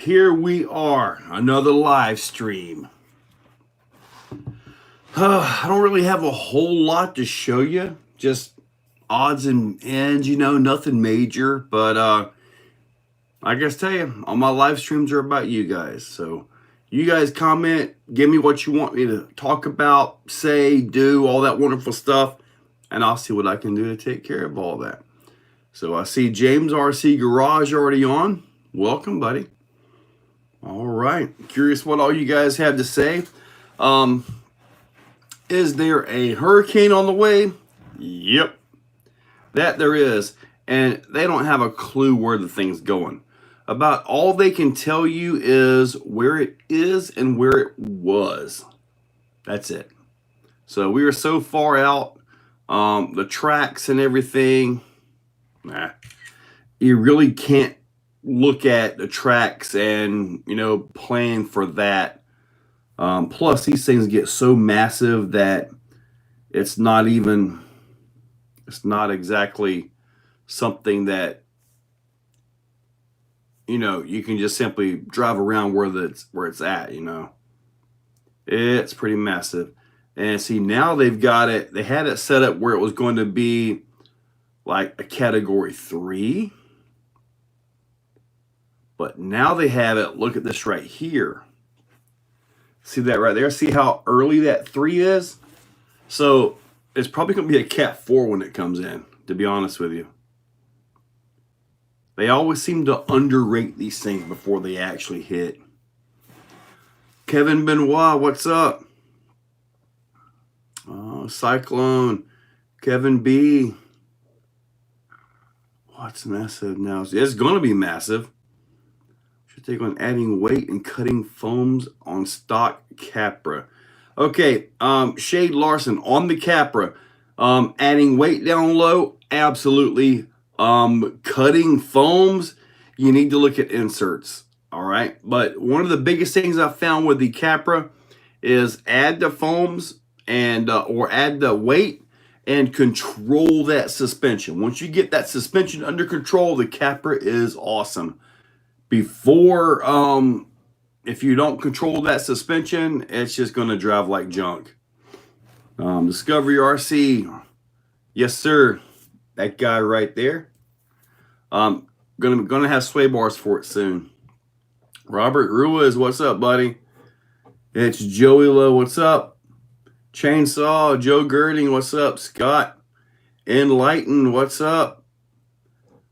Here we are, another live stream. I don't really have a whole lot to show you, just odds and ends, nothing major. But I guess tell you, all my live streams are about you guys. So you guys comment, give me what you want me to talk about, say, do, all that wonderful stuff, and I'll see what I can do to take care of all that. So I see James RC Garage already on. Welcome, buddy. All right. Curious what all you guys have to say. Is there a hurricane on the way? Yep. That there is. And they don't have a clue where the thing's going. About all they can tell you is where it is and where it was. That's it. So we are so far out. The tracks and everything. You really can't look at the tracks and plan for that. Plus these things get so massive that it's not exactly something that you can just simply drive around where it's at. It's pretty massive. And see, now they had it set up where it was going to be like a category 3. But now they have it, look at this right here. See that right there? See how early that 3 is? So it's probably going to be a Cat 4 when it comes in, to be honest with you. They always seem to underrate these things before they actually hit. Kevin Benoit, what's up? Oh, Cyclone. Kevin B. What's massive now? It's going to be massive. Take on adding weight and cutting foams on stock Capra. Okay, Shade Larson on the Capra. Adding weight down low, absolutely. Cutting foams, you need to look at inserts. All right, but one of the biggest things I found with the Capra is add the foams and or add the weight and control that suspension. Once you get that suspension under control, the Capra is awesome. Before, if you don't control that suspension, it's just going to drive like junk. Discovery RC. Yes, sir. That guy right there. Gonna have sway bars for it soon. Robert Ruiz, what's up, buddy? It's Joey Lowe, what's up? Chainsaw, Joe Girding, what's up? Scott Enlighten, what's up?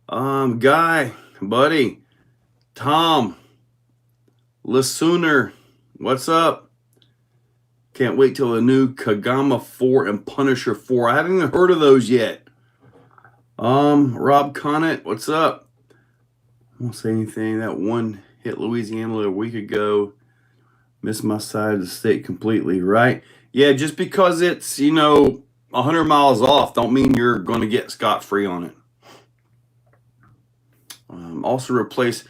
Guy, buddy. Tom Lasooner, what's up? Can't wait till the new Kagama 4 and Punisher 4. I haven't even heard of those yet. Rob Connett, what's up? I won't say anything. That one hit Louisiana a week ago. Missed my side of the state completely, right? Yeah, just because it's, 100 miles off, don't mean you're going to get scot-free on it. Also replace...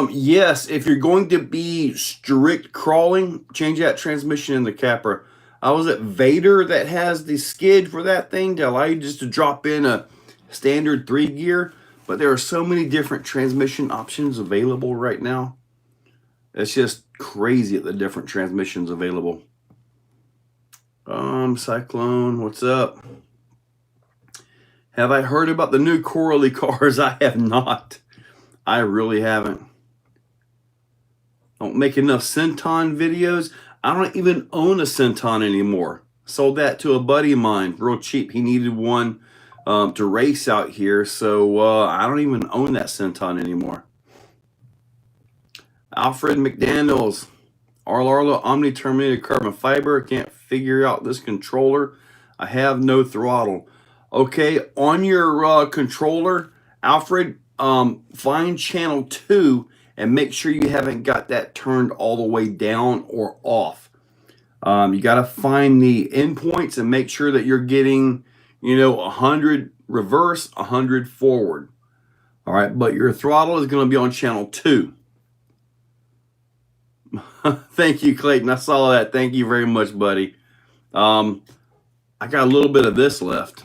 yes, if you're going to be strict crawling, change that transmission in the Capra. I was at Vader that has the skid for that thing to allow you just to drop in a standard 3 gear. But there are so many different transmission options available right now. It's just crazy at the different transmissions available. Cyclone, what's up? Have I heard about the new Coralie cars? I have not. I really haven't. Don't make enough Centon videos. I don't even own a Centon anymore. Sold that to a buddy of mine, real cheap. He needed one to race out here, so I don't even own that Centon anymore. Alfred McDaniels, Arlarla Omni Terminated Carbon Fiber. Can't figure out this controller. I have no throttle. Okay, on your controller, Alfred, find channel 2 and make sure you haven't got that turned all the way down or off. You got to find the endpoints and make sure that you're getting, 100 reverse, 100 forward. All right, but your throttle is going to be on channel 2. Thank you, Clayton. I saw that. Thank you very much, buddy. I got a little bit of this left.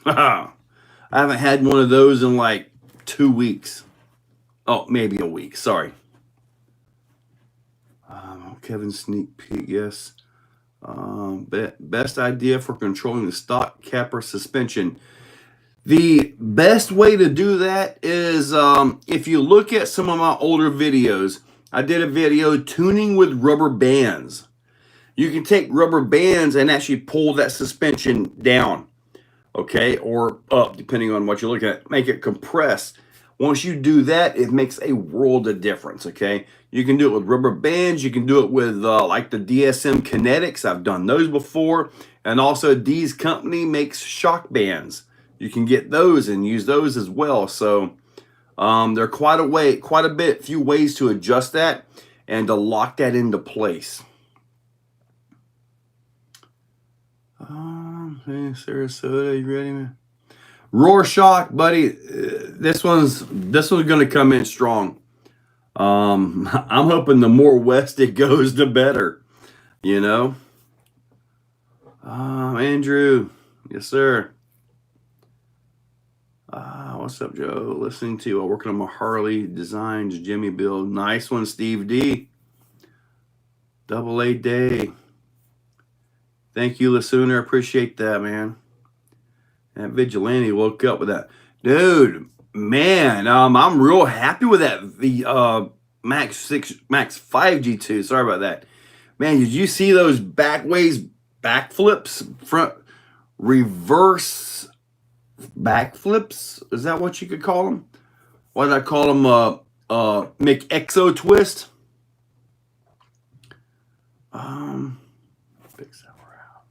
I haven't had one of those in like 2 weeks. Oh, maybe a week. Sorry. Kevin sneak peek. Yes. Best idea for controlling the stock capper suspension. The best way to do that is if you look at some of my older videos. I did a video tuning with rubber bands. You can take rubber bands and actually pull that suspension down, okay, or up, depending on what you're looking at. Make it compress. Once you do that, it makes a world of difference, okay? You can do it with rubber bands. You can do it with like the DSM Kinetics. I've done those before. And also D's company makes shock bands. You can get those and use those as well. So there are few ways to adjust that and to lock that into place. Hey, Sarasota, you ready, man? Rorschach, buddy. This one's gonna come in strong. I'm hoping the more west it goes, the better. You know. Andrew, yes, sir. What's up, Joe? Listening to working on my Harley designs, Jimmy build. Nice one, Steve D. Double A Day. Thank you, Lasooner. Appreciate that, man. That Vigilante woke up with that. Dude, man, I'm real happy with that. The Max 5 G2. Sorry about that. Man, did you see those backflips? Front reverse backflips? Is that what you could call them? What did I call them? Exo twist? Fix that out.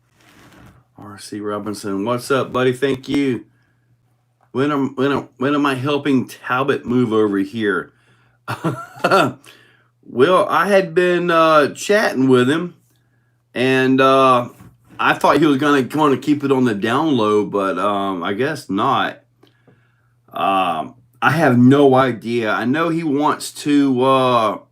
RC Robinson, what's up, buddy? Thank you. When am I helping Talbot move over here? Well, I had been chatting with him, and I thought he was going to keep it on the down low, but I guess not. I have no idea. I know he wants to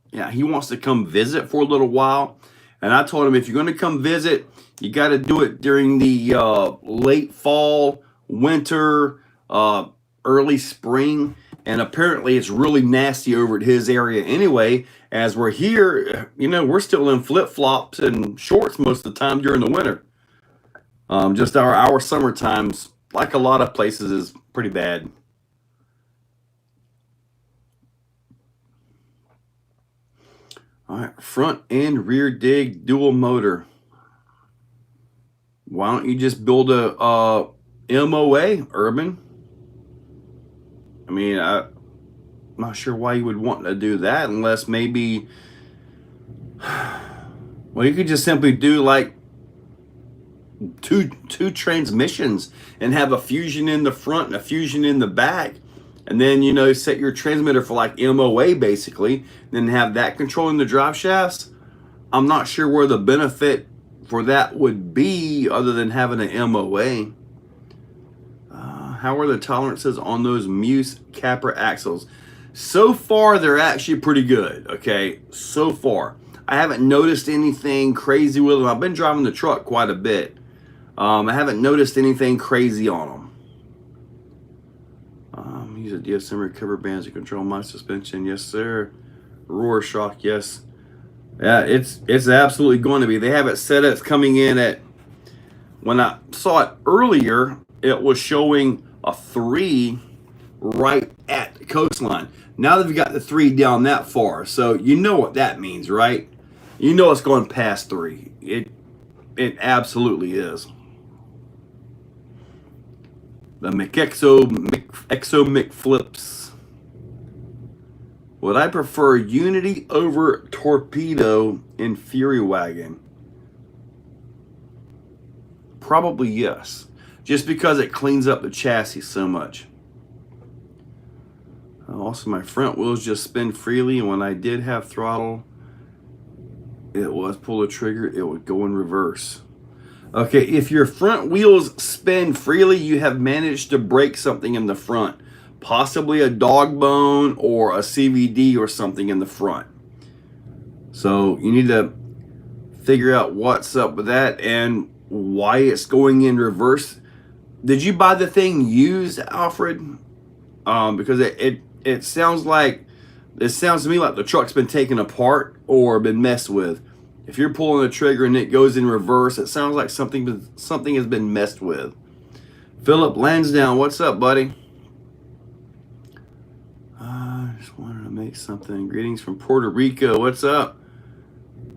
come visit for a little while, and I told him if you're going to come visit, you got to do it during the late fall, winter, early spring. And apparently it's really nasty over at his area anyway. As we're here, we're still in flip-flops and shorts most of the time during the winter. Just our summer times, like a lot of places, is pretty bad. All right, front and rear dig dual motor. Why don't you just build a MOA, Urban? I mean, I'm not sure why you would want to do that unless maybe, well, you could just simply do like two transmissions and have a fusion in the front and a fusion in the back, and then set your transmitter for like MOA basically, then have that controlling the drive shafts. I'm not sure where the benefit for that would be other than having an MOA. How are the tolerances on those Muse capper axles? So far, they're actually pretty good, okay? So far. I haven't noticed anything crazy with them. I've been driving the truck quite a bit. I haven't noticed anything crazy on them. Use a DSM cover bands to control my suspension. Yes, sir. Rorschach, yes. Yeah, it's absolutely going to be. They have it set as coming in at, when I saw it earlier, it was showing a 3 right at the coastline. Now they've got the 3 down that far, so you know what that means, right? You know it's going past 3. It absolutely is. The Exo McFlips. Would I prefer Unity over Torpedo in Fury Wagon? Probably yes. Just because it cleans up the chassis so much. Also, my front wheels just spin freely, and when I did have throttle, it was pull the trigger, it would go in reverse. Okay, if your front wheels spin freely, you have managed to break something in the front. Possibly a dog bone or a CVD or something in the front. So you need to figure out what's up with that and why it's going in reverse. Did you buy the thing used, Alfred? Because it sounds like It sounds to me like the truck's been taken apart or been messed with. If you're pulling the trigger and it goes in reverse, it sounds like something has been messed with. Philip Lansdowne, what's up, buddy? Just wanted to make something. Greetings from Puerto Rico. What's up?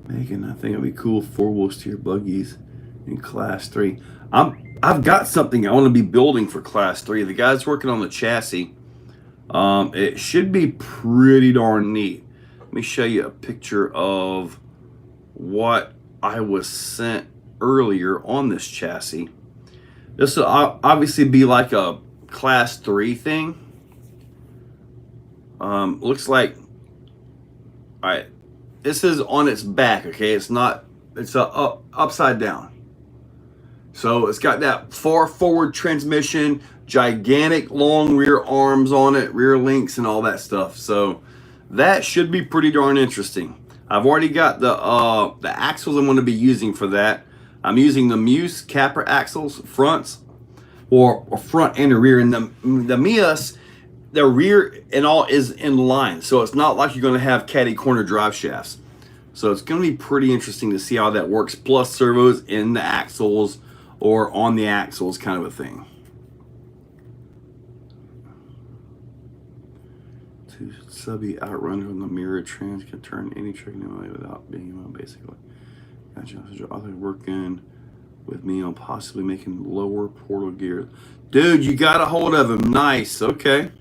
Making, I think it'd be cool 4-wheel steer buggies in Class 3. I've got something I want to be building for Class 3. The guy's working on the chassis. It should be pretty darn neat. Let me show you a picture of what I was sent earlier on this chassis. This will obviously be like a Class 3 thing. Looks like, all right, this is on its back, okay? It's not, it's upside down. So it's got that far forward transmission, gigantic long rear arms on it, rear links and all that stuff. So that should be pretty darn interesting. I've already got the axles I'm going to be using for that. I'm using the Muse Capra axles, fronts, or front and the rear. And the Mias, the rear and all is in line. So it's not like you're going to have caddy corner drive shafts. So it's going to be pretty interesting to see how that works. Plus servos in the axles or on the axles, kind of a thing. Two subby outrunner on the mirror trans can turn any truck anyway without being able, basically. Gotcha. Other working with me on possibly making lower portal gears. Dude, you got a hold of him. Nice. Okay.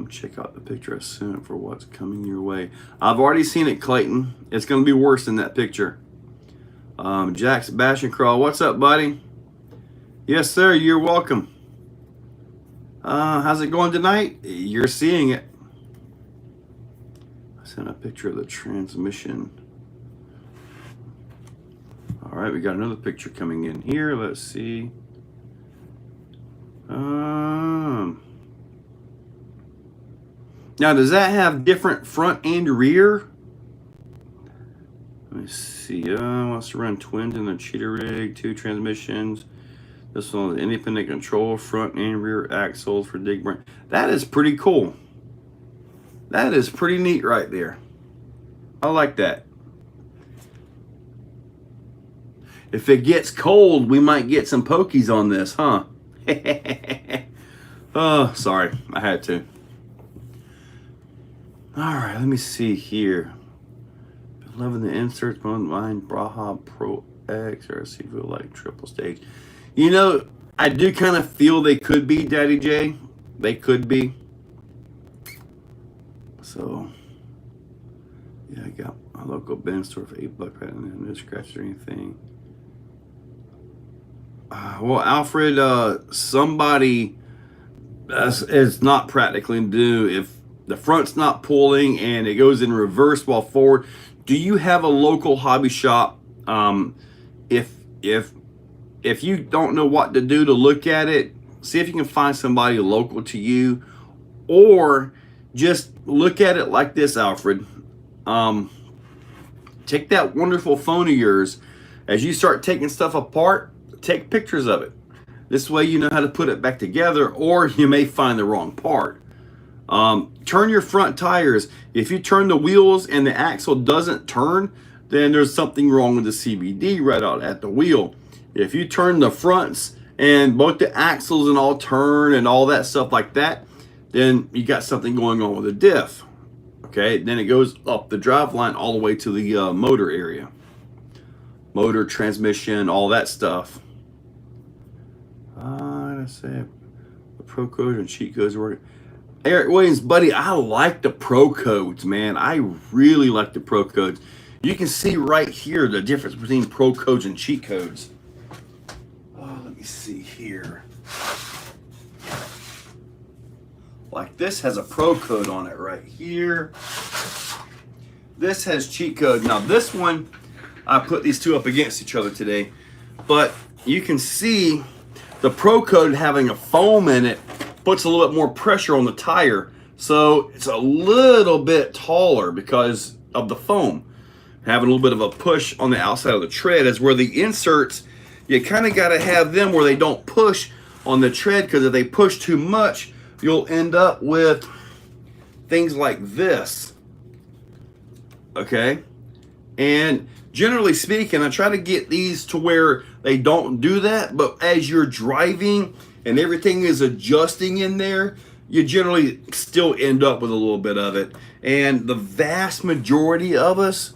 Check out the picture I sent for what's coming your way. I've already seen it, Clayton. It's going to be worse than that picture. Jack Sebastian Crawl, what's up, buddy? Yes, sir. You're welcome. How's it going tonight? You're seeing it. I sent a picture of the transmission. All right, we got another picture coming in here. Let's see. Now, does that have different front and rear? Let me see. Wants to run twins in the cheetah rig, 2 transmissions. This one, independent control, front and rear axles for dig burn. That is pretty cool. That is pretty neat right there. I like that. If it gets cold, we might get some pokies on this, huh? Oh, sorry. I had to. All right, let me see here. Loving the inserts, mine Braha Pro X RC feel like triple stage. You know, I do kind of feel they could be, Daddy J. They could be. So, yeah, I got my local bin store for $8 and no scratches or anything. Well, Alfred, somebody is not practically new. If the front's not pulling and it goes in reverse while forward, do you have a local hobby shop? If you don't know what to do to look at it, see if you can find somebody local to you, or just look at it like this, Alfred. Take that wonderful phone of yours. As you start taking stuff apart, take pictures of it. This way you know how to put it back together, or you may find the wrong part. Turn your front tires. If you turn the wheels and the axle doesn't turn, then there's something wrong with the CVD right out at the wheel. If you turn the fronts and both the axles and all turn and all that stuff like that, then you got something going on with the diff. Okay, then it goes up the drive line all the way to the motor area. Motor, transmission, all that stuff. Let's say the pro codes and cheat codes work. Eric Williams, buddy, I like the pro codes, man. I really like the pro codes. You can see right here the difference between pro codes and cheat codes. Oh, let me see here. Like this has a pro code on it right here. This has cheat code. Now this one, I put these two up against each other today, but you can see the pro code having a foam in it puts a little bit more pressure on the tire, so it's a little bit taller because of the foam. Having a little bit of a push on the outside of the tread is where the inserts, you kind of got to have them where they don't push on the tread, because if they push too much, you'll end up with things like this. Okay, and generally speaking, I try to get these to where they don't do that, but as you're driving and everything is adjusting in there, you generally still end up with a little bit of it. And the vast majority of us,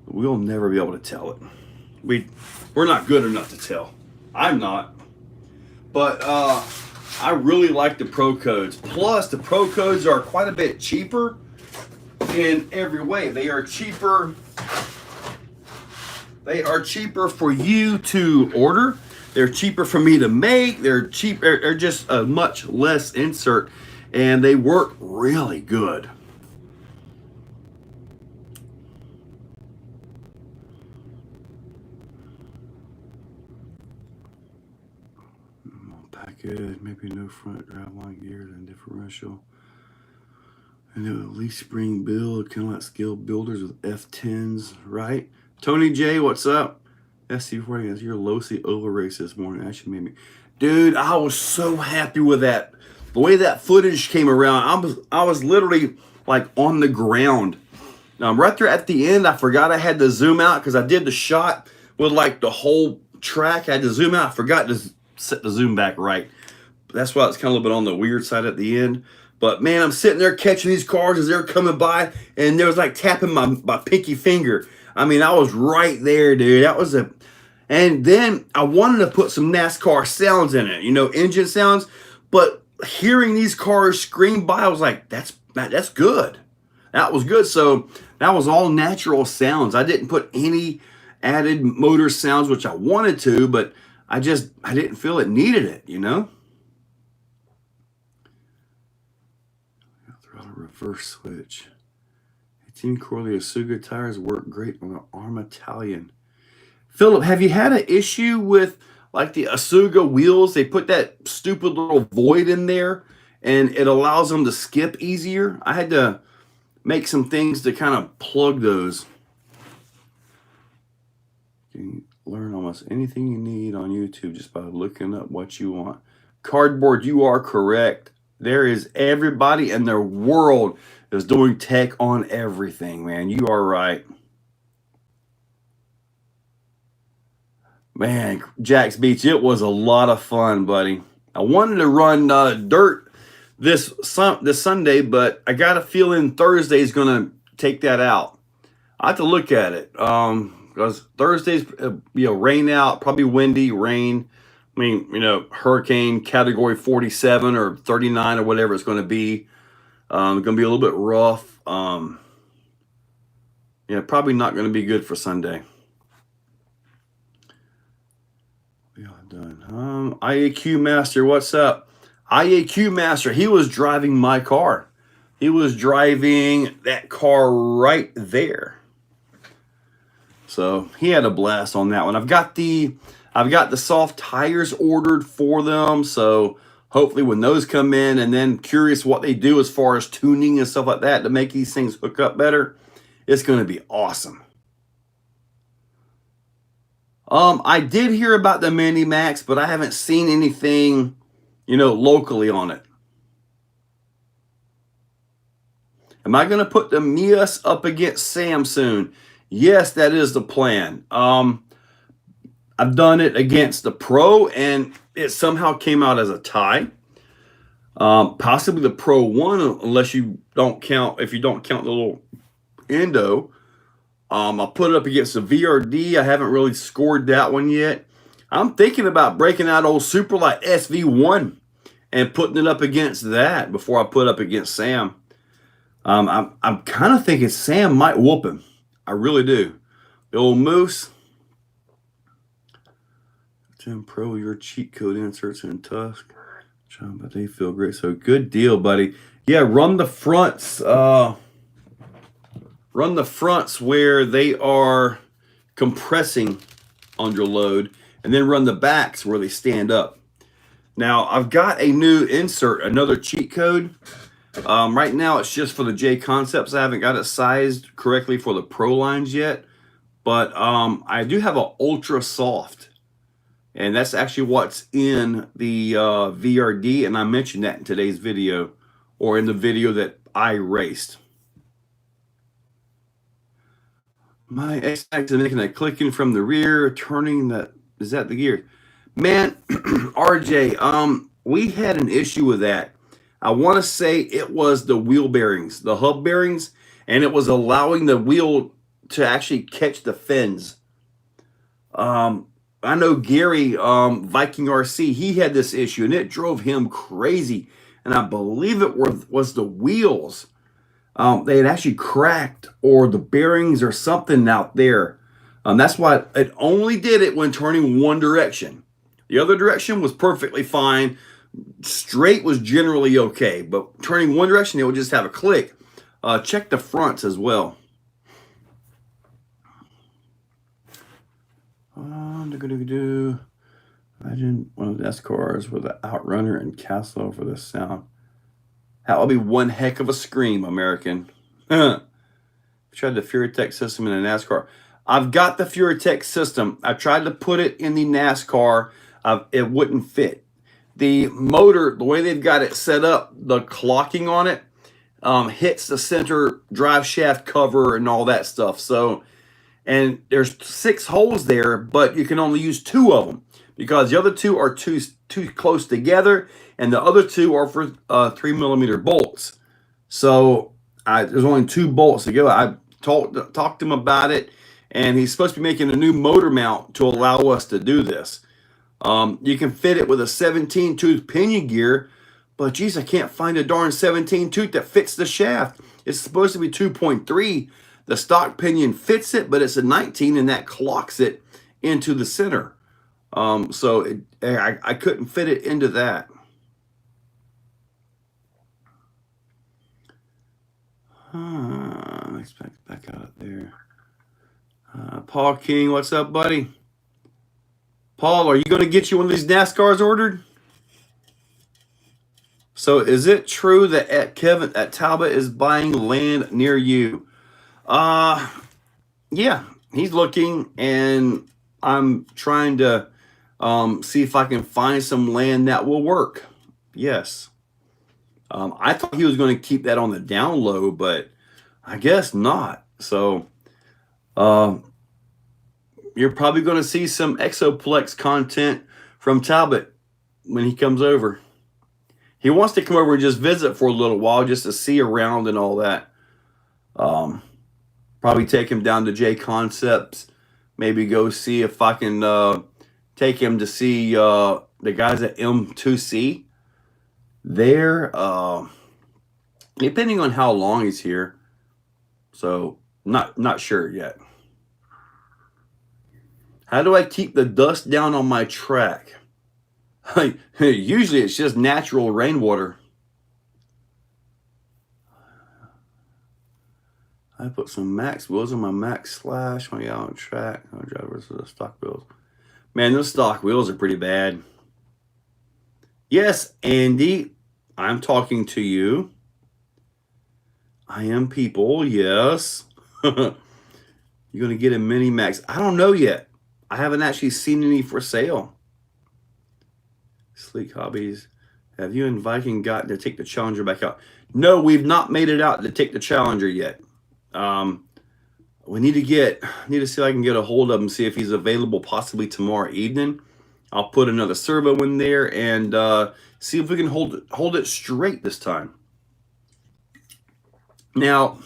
we'll never be able to tell it. We're not good enough to tell. I'm not. But I really like the Pro Codes. Plus, the Pro Codes are quite a bit cheaper in every way. They are cheaper. They are cheaper for you to order. They're cheaper for me to make. They're cheap. They're just a much less insert, and they work really good. Package, maybe no front driveline gears and differential. And at least spring build, kind of like scale builders with F10s, right? Tony J, what's up? SC40 is your Losi oval race this morning. Actually made me, dude. I was so happy with that. The way that footage came around, I was literally like on the ground. Right there at the end, I forgot I had to zoom out because I did the shot with like the whole track. I had to zoom out. I forgot to set the zoom back right. That's why it's kind of a little bit on the weird side at the end. But man, I'm sitting there catching these cars as they're coming by, and there was like tapping my pinky finger. I mean, I was right there, dude. That was a, and then I wanted to put some NASCAR sounds in it, you know, engine sounds. But hearing these cars scream by, I was like, that's good. That was good. So that was all natural sounds. I didn't put any added motor sounds, which I wanted to, but I didn't feel it needed it, you know. Throttle reverse switch. 18 Corley Asuga tires work great on the Arm Italian. Philip, have you had an issue with like the Asuga wheels? They put that stupid little void in there and it allows them to skip easier. I had to make some things to kind of plug those. You can learn almost anything you need on YouTube just by looking up what you want. Cardboard, you are correct. There is everybody in their world is doing tech on everything, man. You are right. Man, Jack's Beach, it was a lot of fun, buddy. I wanted to run dirt this Sunday, but I got a feeling Thursday is going to take that out. I have to look at it because Thursday's, rain out, probably windy, rain. I mean, hurricane category 47 or 39 or whatever it's going to be. Going to be a little bit rough. Probably not going to be good for Sunday. We all done. IAQ Master, what's up? IAQ Master, he was driving my car. He was driving that car right there. So he had a blast on that one. I've got the soft tires ordered for them, so hopefully when those come in, and then curious what they do as far as tuning and stuff like that to make these things hook up better, it's going to be awesome. I did hear about the Mini Max, but I haven't seen anything, locally on it. Am I going to put the Mias up against Sam soon? Yes, that is the plan. I've done it against the Pro, and it somehow came out as a tie. Possibly the Pro 1, unless you don't count, if you don't count the little endo. I'll put it up against the VRD. I haven't really scored that one yet. I'm thinking about breaking out old Superlight SV1 and putting it up against that before I put up against Sam. I'm kind of thinking Sam might whoop him. I really do. The old Moose. 10 Pro, your cheat code inserts in Tusk. But they feel great. So good deal, buddy. Yeah, run the fronts. Run the fronts where they are compressing under load, and then run the backs where they stand up. Now, I've got a new insert, another cheat code. Right now, it's just for the J Concepts. I haven't got it sized correctly for the Pro lines yet, but I do have an ultra soft, and that's actually what's in the VRD, and I mentioned that in today's video, or in the video that iRaced. My X-Ax is making a clicking from the rear, turning that. Is that the gear? Man, RJ, we had an issue with that. I want to say it was the wheel bearings, the hub bearings, and it was allowing the wheel to actually catch the fins. I know Gary, Viking RC, he had this issue, and it drove him crazy. And I believe it was the wheels. They had actually cracked, or the bearings or something out there. That's why it only did it when turning one direction. The other direction was perfectly fine. Straight was generally okay, but turning one direction, it would just have a click. Check the fronts as well. Imagine one of the S-cars with an Outrunner and Castle for the sound. That would be one heck of a scream, American. Tried the FuryTech system in a NASCAR. I've got the FuryTech system. I tried to put it in the NASCAR. It wouldn't fit. The motor, the way they've got it set up, the clocking on it hits the center drive shaft cover and all that stuff. So, and there's 6 holes there, but you can only use 2 of them because the other 2 are too close together, and the other 2 are for 3mm bolts. So there's only 2 bolts to go. I talked to him about it, and he's supposed to be making a new motor mount to allow us to do this. You can fit it with a 17-tooth pinion gear, but geez, I can't find a darn 17-tooth that fits the shaft. It's supposed to be 2.3. The stock pinion fits it, but it's a 19, and that clocks it into the center. So I couldn't fit it into that. Let's back out there. Paul King, what's up, buddy? Paul, are you going to get you one of these NASCARs ordered? So is it true that Kevin at Talbot is buying land near you? Yeah, he's looking, and I'm trying to see if I can find some land that will work. Yes. I thought he was going to keep that on the down low, but I guess not. So you're probably going to see some Exoplex content from Talbot when he comes over. He wants to come over and just visit for a little while just to see around and all that. Probably take him down to J Concepts. Maybe go see if I can take him to see the guys at M2C. There, depending on how long he's here. So, not sure yet. How do I keep the dust down on my track? Usually it's just natural rainwater. I put some max wheels on my max slash when I get on track. I drive versus the stock wheels. Man, those stock wheels are pretty bad. Yes, Andy, I'm talking to you. I am people, yes. You're going to get a mini max. I don't know yet. I haven't actually seen any for sale. Sleek Hobbies. Have you and Viking gotten to take the Challenger back out? No, we've not made it out to take the Challenger yet. We need to see if I can get a hold of him, see if he's available possibly tomorrow evening. I'll put another servo in there and see if we can hold it straight this time. Now,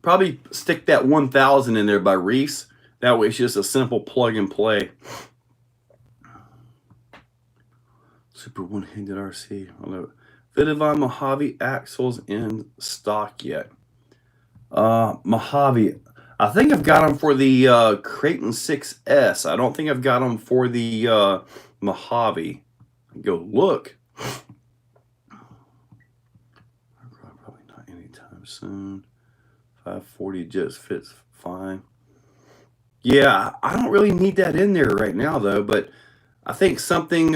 probably stick that 1000 in there by Reese. That way it's just a simple plug and play. Super one-handed RC. Vidivon Mojave axles in stock yet. Mojave. I think I've got them for the Creighton 6S. I don't think I've got them for the Mojave. Go look. Probably not anytime soon. 540 just fits fine. Yeah, I don't really need that in there right now, though. But I think something...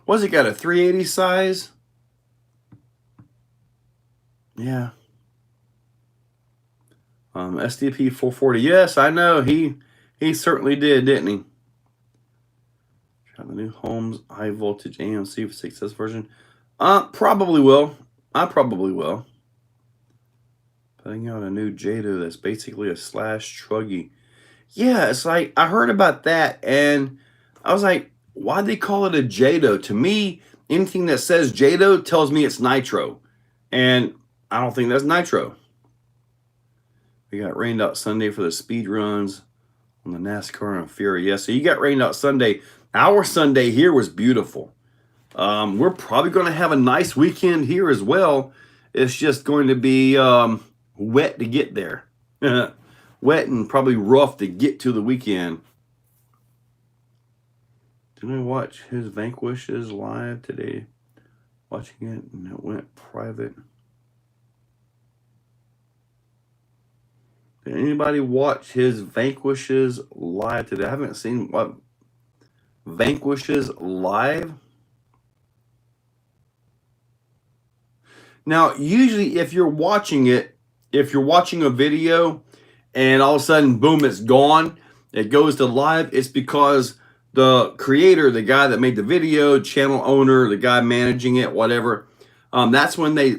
what's it got, a 380 size? Yeah. SDP 440. Yes, I know. He certainly did, didn't he? Try the new Holmes high voltage AMC for 6S version. Probably will. I probably will. Putting out a new Jado that's basically a slash truggy. Yeah, it's like I heard about that and I was like, why'd they call it a Jado? To me, anything that says Jado tells me it's nitro. And I don't think that's nitro. We got rained out Sunday for the speed runs on the NASCAR and Fury. Yeah, so you got rained out Sunday. Our Sunday here was beautiful. We're probably going to have a nice weekend here as well. It's just going to be wet to get there. Wet and probably rough to get to the weekend. Didn't I watch his Vanquishes live today? Watching it and it went private. Did anybody watch his Vanquishes live today? I haven't seen what Vanquishes live. Now, usually if you're watching it, if you're watching a video and all of a sudden, boom, it's gone, it goes to live, it's because the creator, the guy that made the video, channel owner, the guy managing it, whatever, that's when they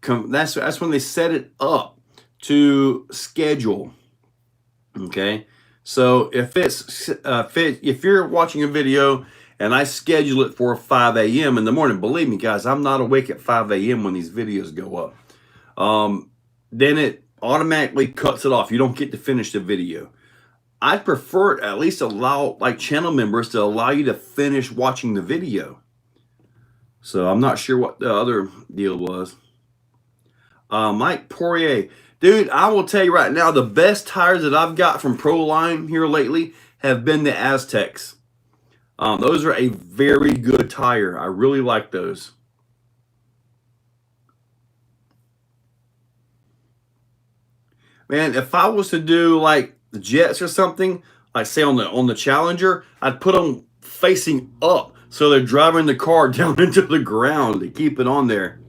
come, that's when they set it up to schedule. Okay, so if you're watching a video and I schedule it for 5 a.m. in the morning, believe me, guys, I'm not awake at 5 a.m. when these videos go up. Then it automatically cuts it off. You don't get to finish the video. I'd prefer at least allow like channel members to allow you to finish watching the video. So I'm not sure what the other deal was. Mike Poirier. Dude, I will tell you right now, the best tires that I've got from Proline here lately have been the Aztecs. Those are a very good tire. I really like those. Man, if I was to do like the Jets or something, like say on the Challenger, I'd put them facing up so they're driving the car down into the ground to keep it on there.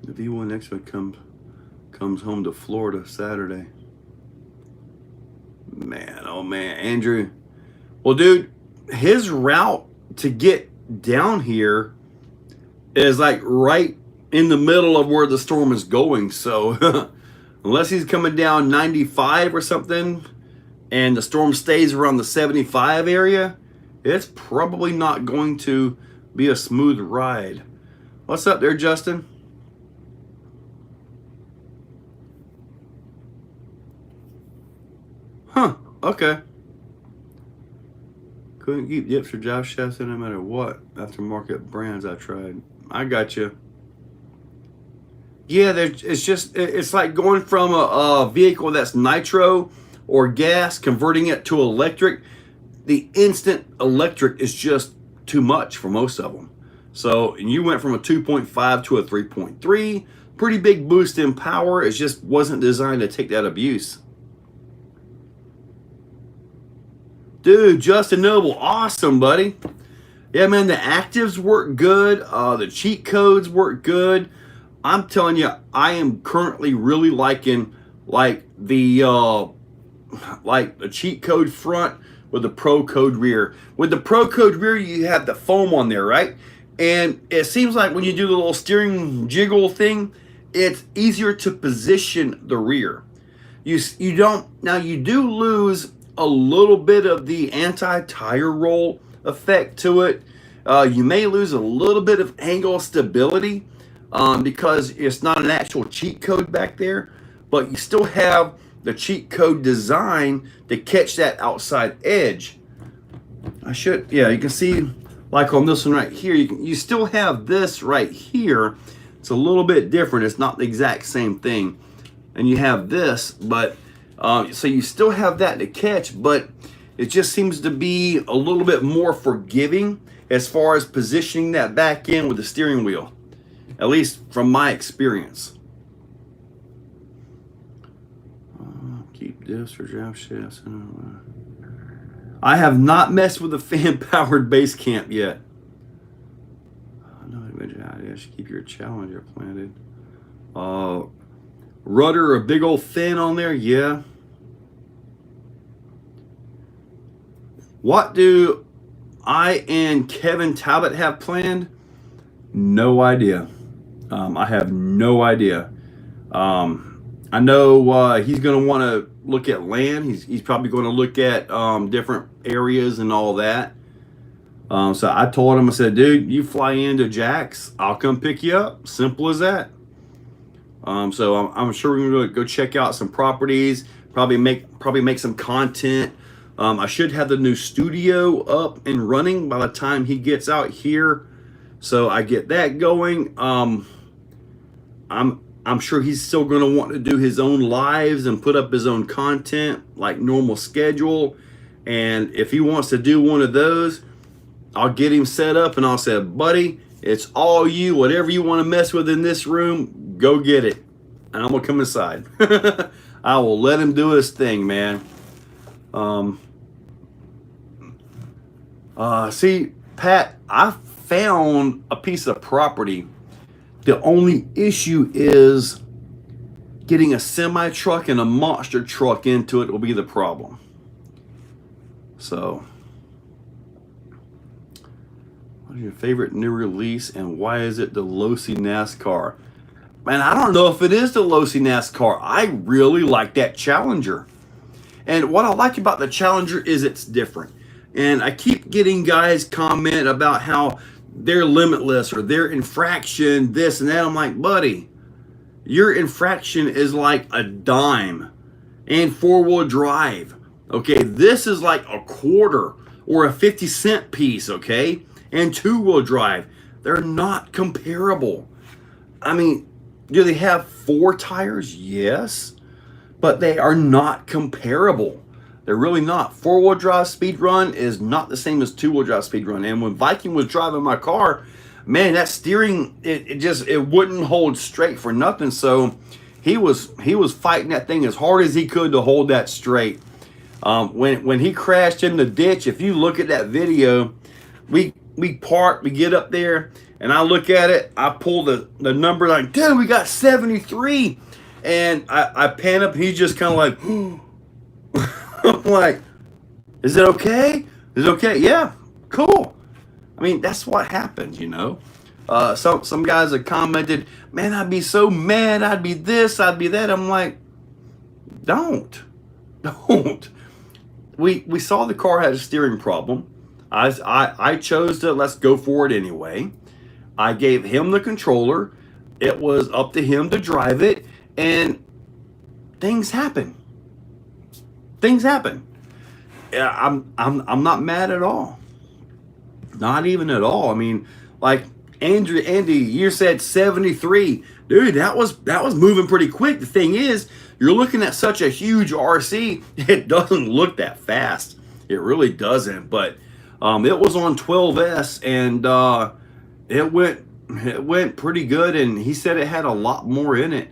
The V1 Expo comes home to Florida Saturday. Man, oh man, Andrew. Well, dude, his route to get down here is like right in the middle of where the storm is going. So unless he's coming down 95 or something and the storm stays around the 75 area, it's probably not going to be a smooth ride. What's up there, Justin? Huh, okay. Couldn't keep dips or drive shafts in no matter what aftermarket brands I tried. I got you. Yeah, it's like going from a vehicle that's nitro or gas, converting it to electric. The instant electric is just too much for most of them. So you went from a 2.5 to a 3.3. Pretty big boost in power. It just wasn't designed to take that abuse. Dude, Justin Noble, awesome, buddy. Yeah, man, the actives work good. The cheat codes work good. I'm telling you, I am currently really liking like the cheat code front with the pro code rear. With the pro code rear, you have the foam on there, right? And it seems like when you do the little steering jiggle thing, it's easier to position the rear. You do lose a little bit of the anti-tire roll effect to it. You may lose a little bit of angle stability because it's not an actual cheat code back there, but you still have the cheat code design to catch that outside edge. Yeah, you can see like on this one right here, you still have this right here. It's a little bit different. It's not the exact same thing. And you have this, but so you still have that to catch, but it just seems to be a little bit more forgiving as far as positioning that back in with the steering wheel, at least from my experience. Keep this for drive shafts. I have not messed with the fan-powered base camp yet. I should keep your Challenger planted. Rudder, a big old fin on there, yeah. What do I and Kevin Talbot have planned? No idea. I have no idea. I know he's going to want to look at land. He's probably going to look at different areas and all that. So I told him, I said, dude, you fly into Jack's, I'll come pick you up. Simple as that. So I'm sure we're going to go check out some properties, probably make some content. I should have the new studio up and running by the time he gets out here, so I get that going. I'm sure he's still going to want to do his own lives and put up his own content like normal schedule. And if he wants to do one of those, I'll get him set up and I'll say, buddy, it's all you. Whatever you want to mess with in this room, go get it. And I'm going to come inside. I will let him do his thing, man. See, Pat, I found a piece of property. The only issue is getting a semi truck and a monster truck into it will be the problem. So, what is your favorite new release and why is it the Losi NASCAR? Man, I don't know if it is the Losi NASCAR. I really like that Challenger. And what I like about the Challenger is it's different. And I keep getting guys comment about how they're limitless or their infraction, this and that. I'm like, buddy, your infraction is like a dime and four-wheel drive. Okay, this is like a quarter or a 50-cent piece, okay? And two-wheel drive. They're not comparable. I mean, do they have 4 tires? Yes. But they are not comparable. They're really not. 4-wheel drive speed run is not the same as 2-wheel drive speed run. And when Viking was driving my car, man, that steering, it wouldn't hold straight for nothing. So he was fighting that thing as hard as he could to hold that straight. When he crashed in the ditch, if you look at that video, we park, we get up there, and I look at it, I pull the number like, dude, we got 73. And I pan up, he's just kind of like, I'm like, is it okay? Is it okay? Yeah, cool. I mean, that's what happens, you know. Some guys have commented, man, I'd be so mad, I'd be this, I'd be that. I'm like, don't. We saw the car had a steering problem. I chose to let's go for it anyway. I gave him the controller. It was up to him to drive it, and things happen. Things happen. Yeah, I'm not mad at all. Not even at all. I mean, like Andy, you said 73. Dude, that was moving pretty quick. The thing is, you're looking at such a huge RC, it doesn't look that fast. It really doesn't. But it was on 12S, and it went pretty good. And he said it had a lot more in it.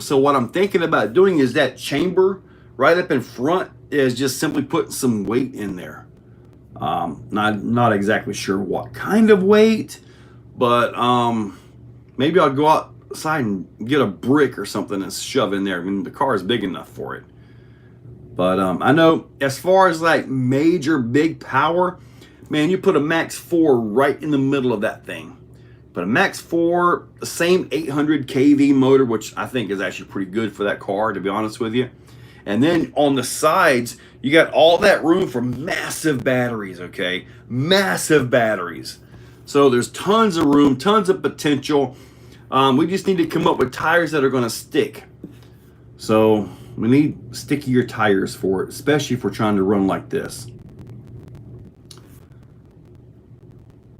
So what I'm thinking about doing is that chamber right up in front is just simply putting some weight in there. Not exactly sure what kind of weight, but maybe I'll go outside and get a brick or something and shove in there. I mean, the car is big enough for it. But I know as far as like major big power, man, you put a Max 4 right in the middle of that thing. But a Max 4, the same 800 kV motor, which I think is actually pretty good for that car, to be honest with you. And then on the sides, you got all that room for massive batteries, okay? Massive batteries. So there's tons of room, tons of potential. We just need to come up with tires that are going to stick. So we need stickier tires for it, especially if we're trying to run like this.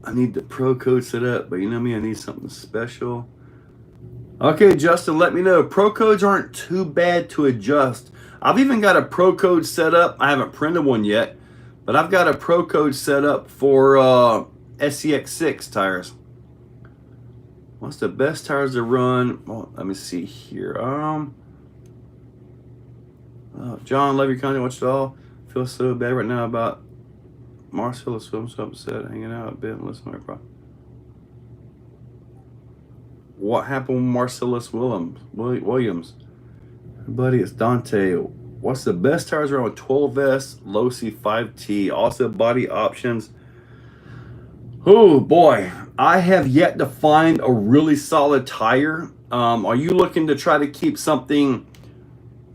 I need the pro code set up, but you know me, I need something special. Okay, Justin, let me know. Pro codes aren't too bad to adjust. I've even got a pro code set up. I haven't printed one yet, but I've got a pro code set up for SCX6 tires. What's the best tires to run? Well, let me see here. John, love your content, watch it all. Feel so bad right now about Marcellus. I'm so upset, hanging out a bit and listening to my problem. What happened with Marcellus Williams? Buddy, it's Dante. What's the best tires around 12S, low C5T? Also body options. Oh boy, I have yet to find a really solid tire. Are you looking to try to keep something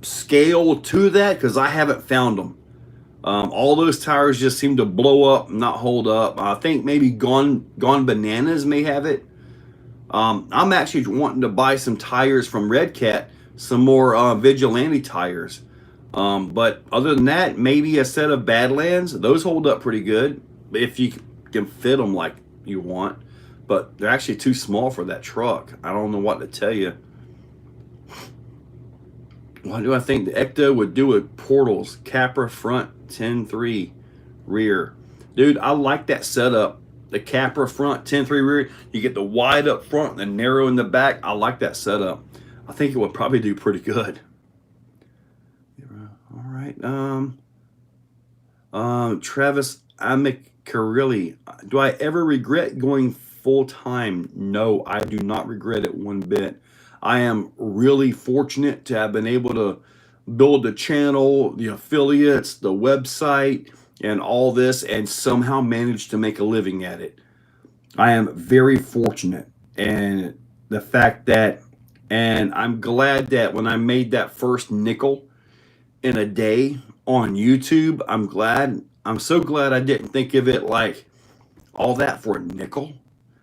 scale to that? Because I haven't found them. All those tires just seem to blow up, not hold up. I think maybe Gone Bananas may have it. I'm actually wanting to buy some tires from Red Cat, some more Vigilante tires. But other than that, maybe a set of Badlands. Those hold up pretty good if you can fit them like you want. But they're actually too small for that truck. I don't know what to tell you. What do I think the Ecto would do with portals? Capra front, 10.3 rear. Dude, I like that setup. The Capra front, 10.3 rear. You get the wide up front and the narrow in the back. I like that setup. I think it would probably do pretty good. All right. Travis Amicarilli. Do I ever regret going full time? No, I do not regret it one bit. I am really fortunate to have been able to build the channel, the affiliates, the website, and all this, and somehow manage to make a living at it. I am very fortunate. And the fact that, and I'm glad that when I made that first nickel in a day on YouTube, I'm so glad I didn't think of it like all that for a nickel.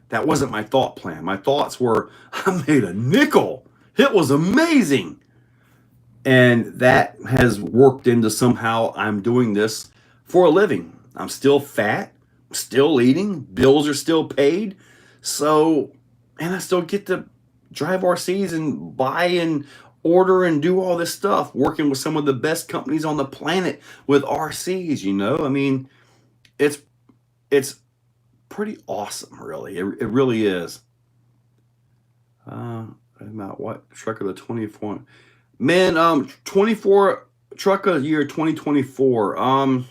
That wasn't my thought plan. My thoughts were, I made a nickel. It was amazing. And that has worked into somehow I'm doing this for a living. I'm still fat, still eating, bills are still paid. So, and I still get to drive RCs and buy and order and do all this stuff, working with some of the best companies on the planet with RCs, you know? I mean, it's pretty awesome, really. It really is. About what truck of the 24? Man, 24 truck of the year 2024.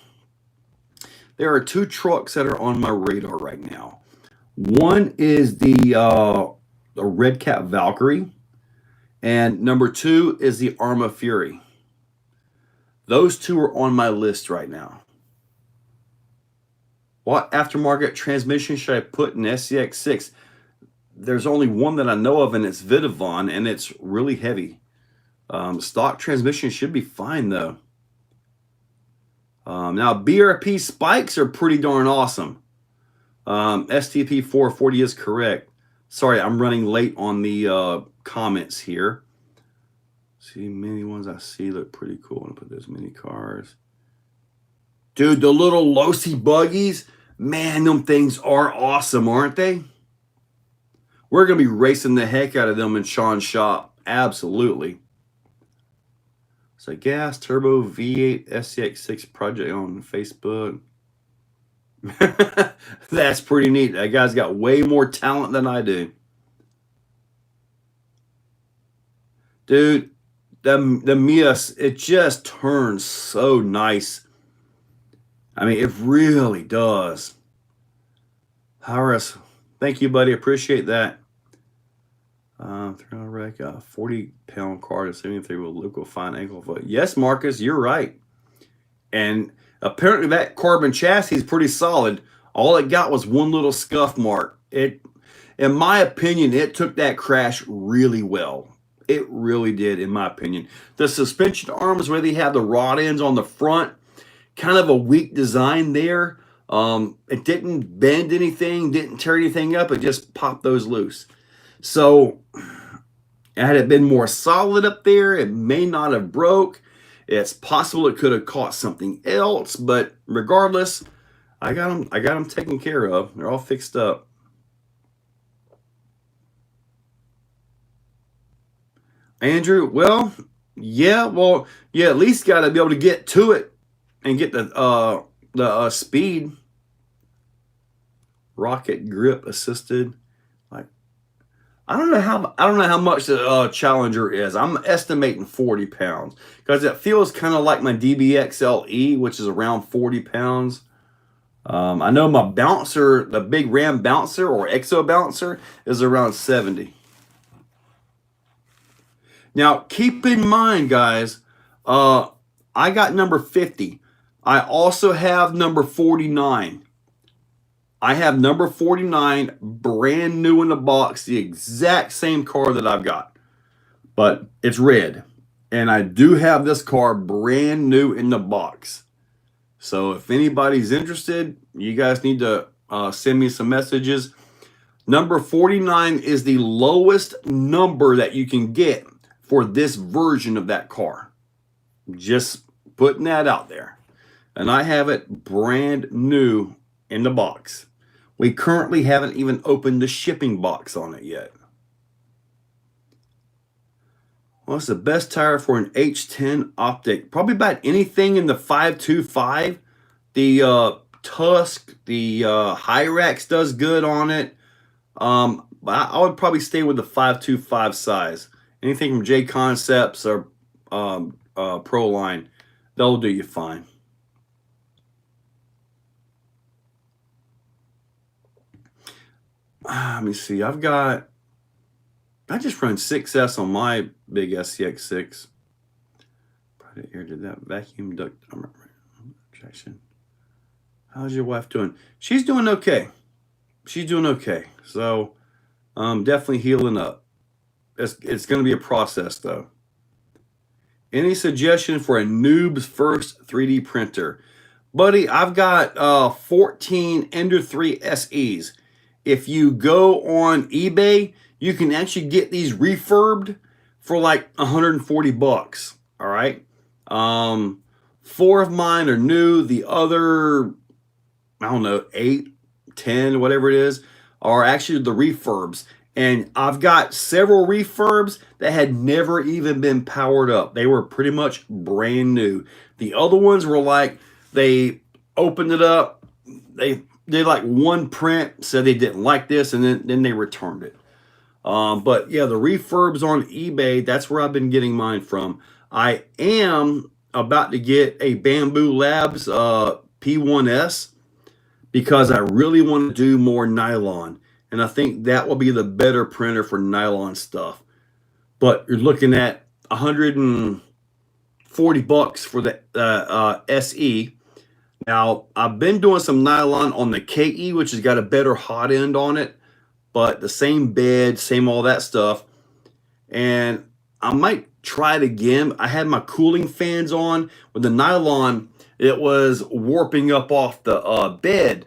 There are two trucks that are on my radar right now. One is the Red Cat Valkyrie, and number two is the Arma Fury. Those two are on my list right now. What aftermarket transmission should I put in SCX6? There's only one that I know of, and it's Vidavon, and it's really heavy. Stock transmission should be fine, though. Now, BRP spikes are pretty darn awesome. STP 440 is correct. Sorry, I'm running late on the comments here. See, many ones I see look pretty cool. I'm going to put those mini cars. Dude, the little Losi buggies, man, them things are awesome, aren't they? We're going to be racing the heck out of them in Sean's shop. Absolutely. So, gas, turbo, V8, SCX6 project on Facebook. That's pretty neat. That guy's got way more talent than I do. Dude, the Mias, it just turns so nice. I mean, it really does. Harris, thank you, buddy. Appreciate that. 40-pound car to 73 with local fine ankle foot. Yes, Marcus, you're right. And apparently that carbon chassis is pretty solid. All it got was one little scuff mark. In my opinion, it took that crash really well. It really did, in my opinion. The suspension arms where they have the rod ends on the front, kind of a weak design there. It didn't bend anything, didn't tear anything up. It just popped those loose. So had it been more solid up there, it may not have broke. It's possible it could have caught something else, but regardless, I got them taken care of. They're all fixed up. Andrew, well, yeah, you at least got to be able to get to it and get the speed. Rocket grip assisted. Like, I don't know how much the Challenger is. I'm estimating 40 pounds because it feels kind of like my DBXLE, which is around 40 pounds. I know my bouncer, the big Ram bouncer or Exo bouncer, is around 70. Now, keep in mind, guys, I got number 50. I also have number 49. I have number 49 brand new in the box, the exact same car that I've got, but it's red. And I do have this car brand new in the box. So if anybody's interested, you guys need to send me some messages. Number 49 is the lowest number that you can get for this version of that car. Just putting that out there. And I have it brand new in the box. We currently haven't even opened the shipping box on it yet. What's the best tire for an H10 Optic? Probably about anything in the 525. The Tusk, the Hyrax does good on it. But I would probably stay with the 525 size. Anything from J Concepts or Proline, they'll do you fine. Let me see. I just run 6S on my big SCX6. Private air did that vacuum duct injection. How's your wife doing? She's doing okay. She's doing okay. So definitely healing up. It's going to be a process though. Any suggestion for a noob's first 3D printer? Buddy, I've got 14 Ender 3 SEs. If you go on eBay, you can actually get these refurbed for like 140 bucks. All right. 4 of mine are new. The other, I don't know, 8, 10, whatever it is, are actually the refurbs. And I've got several refurbs that had never even been powered up. They were pretty much brand new. The other ones were like, they opened it up, they did like one print, said they didn't like this, and then they returned it. But yeah, the refurbs on eBay, that's where I've been getting mine from. I am about to get a Bamboo Labs P1S because I really want to do more nylon. And I think that will be the better printer for nylon stuff. But you're looking at 140 bucks for the SE. Now, I've been doing some nylon on the KE, which has got a better hot end on it, but the same bed, same all that stuff. And I might try it again. I had my cooling fans on. With the nylon, it was warping up off the bed.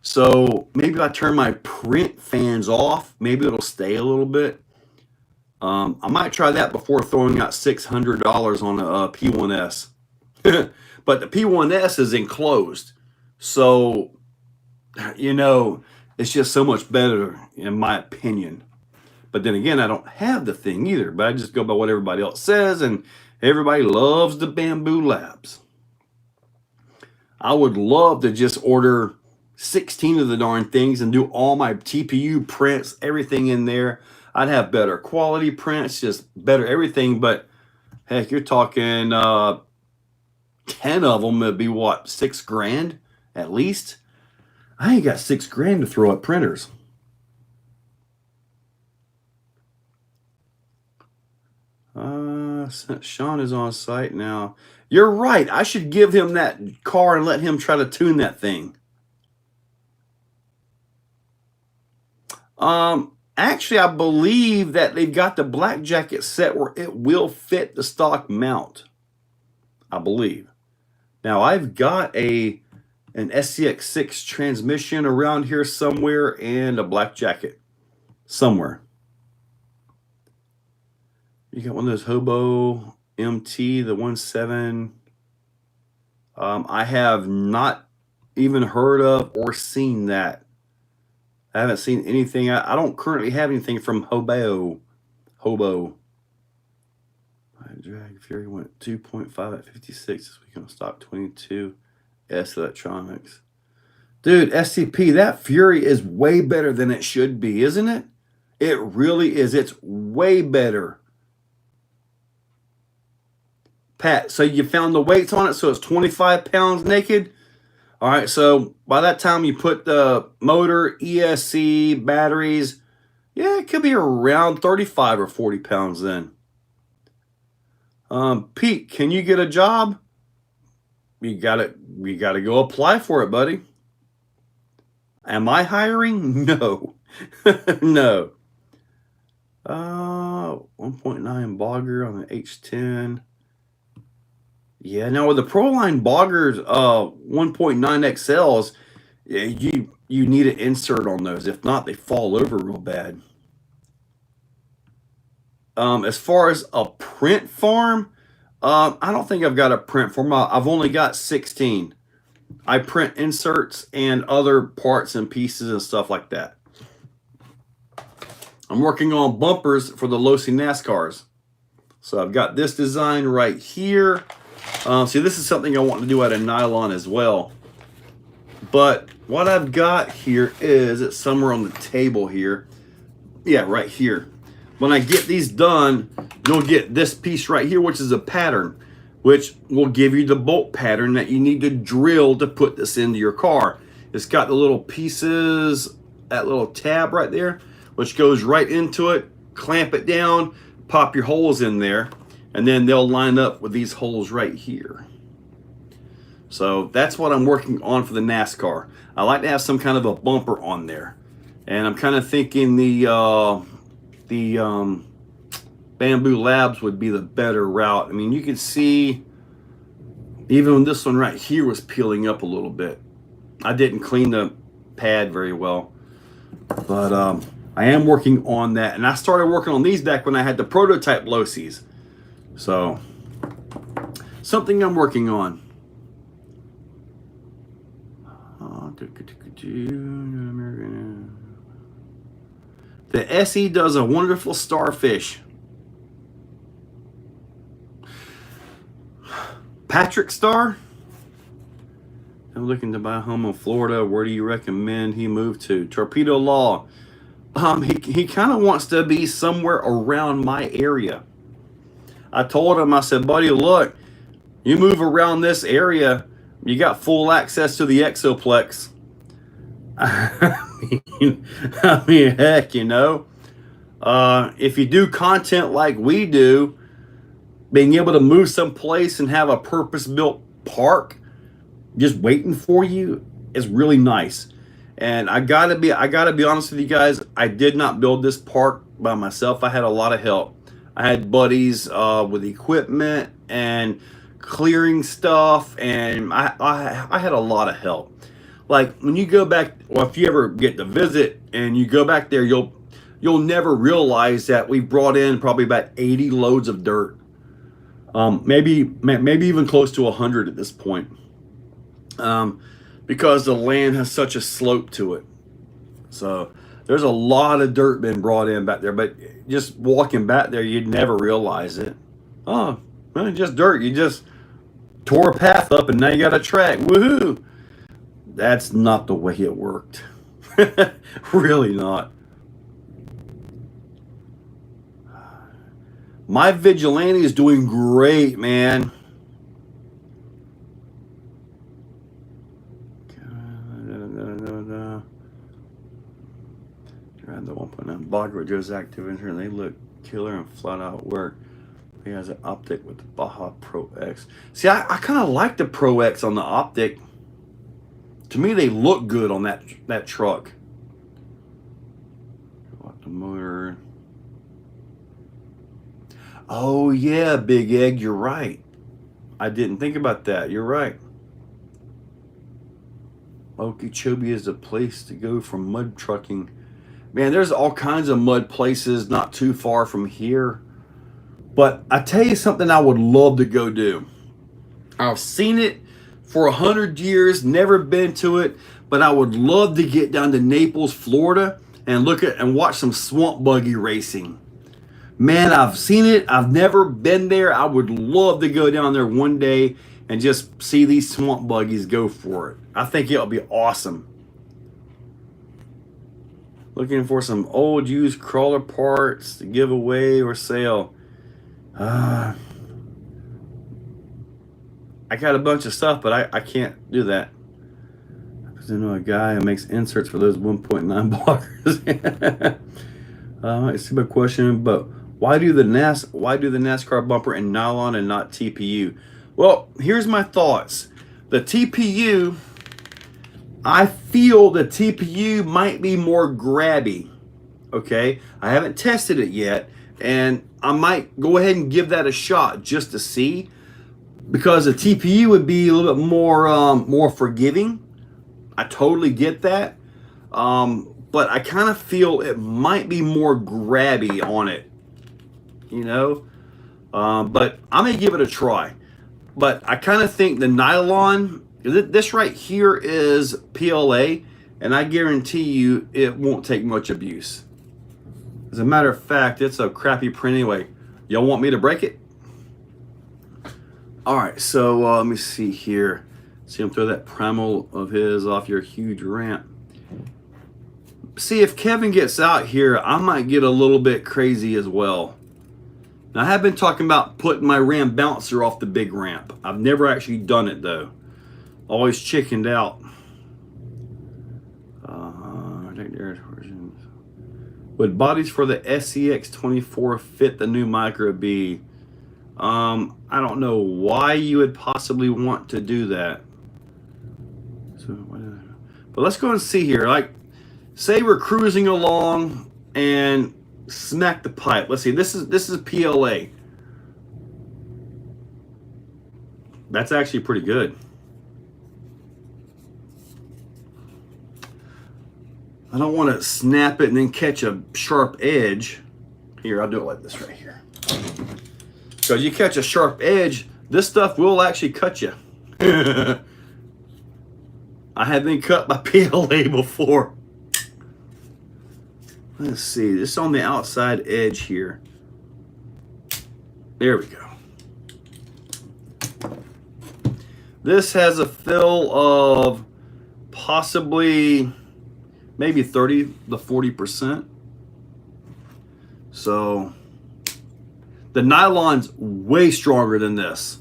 So maybe I turn my print fans off. Maybe it'll stay a little bit. I might try that before throwing out $600 on a P1S. But the P1S is enclosed. So, you know, it's just so much better in my opinion. But then again, I don't have the thing either. But I just go by what everybody else says. And everybody loves the Bamboo Labs. I would love to just order 16 of the darn things and do all my TPU prints, everything in there. I'd have better quality prints, just better everything. But heck, you're talking 10 of them would be what, $6 grand at least? I ain't got $6 grand to throw at printers. Sean is on site now. You're right. I should give him that car and let him try to tune that thing. Actually, I believe that they've got the Black Jacket set where it will fit the stock mount. I believe. Now, I've got an SCX6 transmission around here somewhere and a Black Jacket somewhere. You got one of those Hobo MT, the 1.7. I have not even heard of or seen that. I haven't seen anything. I don't currently have anything from Hobo. My Drag Fury went 2.5 at 56 this week on stock 22 S Electronics. Dude, SCP, that Fury is way better than it should be, isn't it? It really is. It's way better. Pat, so you found the weights on it, so it's 25 pounds naked? All right, so by that time you put the motor, ESC, batteries, yeah, it could be around 35 or 40 pounds then. Pete, can you get a job? gotta go apply for it, buddy. Am I hiring? No. No. 1.9 bogger on the H10. Yeah, now with the Proline boggers, 1.9 XLs, yeah, you need an insert on those. If not, they fall over real bad. As far as a print farm, I don't think I've got a print farm. I've only got 16. I print inserts and other parts and pieces and stuff like that. I'm working on bumpers for the Losi NASCARs. So I've got this design right here. See, this is something I want to do out of nylon as well. But what I've got here is, it's somewhere on the table here. Yeah, right here. When I get these done, you'll get this piece right here, which is a pattern, which will give you the bolt pattern that you need to drill to put this into your car. It's got the little pieces, that little tab right there, which goes right into it. Clamp it down, pop your holes in there, and then they'll line up with these holes right here. So that's what I'm working on for the NASCAR. I like to have some kind of a bumper on there, and I'm kind of thinking the Bamboo Labs would be the better route. I mean, you can see even when this one right here was peeling up a little bit. I didn't clean the pad very well, but I am working on that, and I started working on these back when I had the prototype Losis. So something I'm working on. The SE does a wonderful starfish. Patrick Star? I'm looking to buy a home in Florida. Where do you recommend he move to? Torpedo Law. He kind of wants to be somewhere around my area. I told him, I said, buddy, look, you move around this area, you got full access to the Exoplex. I mean, heck, you know, if you do content like we do, being able to move someplace and have a purpose-built park just waiting for you is really nice. And I gotta be honest with you guys, I did not build this park by myself. I had a lot of help. I had buddies with equipment and clearing stuff, and I had a lot of help. Like when you go back, well, if you ever get to visit and you go back there, you'll never realize that we brought in probably about 80 loads of dirt. Maybe even close to 100 at this point. Because the land has such a slope to it. So there's a lot of dirt been brought in back there, but just walking back there, you'd never realize it. Oh, well, just dirt. You just tore a path up and now you got a track. Woohoo! That's not the way it worked. Really not. My Vigilante is doing great, man. The 1.9 Bogger goes active in here, and they look killer and flat out work. He has an optic with the Baja Pro X. See, I kind of like the Pro X on the optic. To me, they look good on that truck. The motor. Oh yeah, Big Egg, you're right. I didn't think about that. You're right. Okeechobee is the place to go for mud trucking. Man, there's all kinds of mud places not too far from here. But I tell you something I would love to go do. I've seen it for 100 years, never been to it, but I would love to get down to Naples, Florida, and look at and watch some swamp buggy racing. Man, I've seen it. I've never been there. I would love to go down there one day and just see these swamp buggies go for it. I think it'll be awesome. Looking for some old used crawler parts to give away or sell. I got a bunch of stuff, but I can't do that. I know a guy who makes inserts for those 1.9 blockers. I see my question, but why do the NASCAR bumper in nylon and not TPU? Well, here's my thoughts. the TPU, I feel the TPU might be more grabby. Okay, I haven't tested it yet, and I might go ahead and give that a shot just to see, because the TPU would be a little bit more forgiving. I totally get that, but I kind of feel it might be more grabby on it, you know. But I'm gonna give it a try. But I kind of think the nylon, this right here is PLA, and I guarantee you it won't take much abuse. As a matter of fact, it's a crappy print anyway. Y'all want me to break it? All right, so let me see here. See him throw that primal of his off your huge ramp. See, if Kevin gets out here, I might get a little bit crazy as well. Now, I have been talking about putting my ram bouncer off the big ramp. I've never actually done it though. Always chickened out. Would bodies for the SCX24 fit the new Micro B? I don't know why you would possibly want to do that. But let's go and see here. Like, say we're cruising along and smack the pipe. Let's see. This is PLA. That's actually pretty good. I don't want to snap it and then catch a sharp edge. Here, I'll do it like this right here. So you catch a sharp edge, this stuff will actually cut you. I have been cut by PLA before. Let's see, this is on the outside edge here. There we go. This has a fill of possibly maybe 30 to 40%. So the nylon's way stronger than this.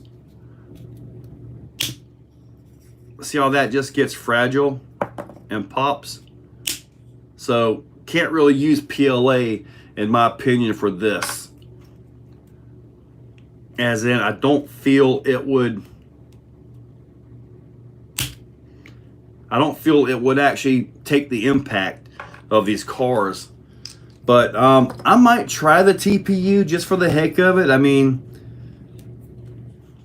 See how that just gets fragile and pops? So can't really use PLA in my opinion for this. As in, I don't feel it would actually take the impact of these cars. But I might try the TPU just for the heck of it. I mean,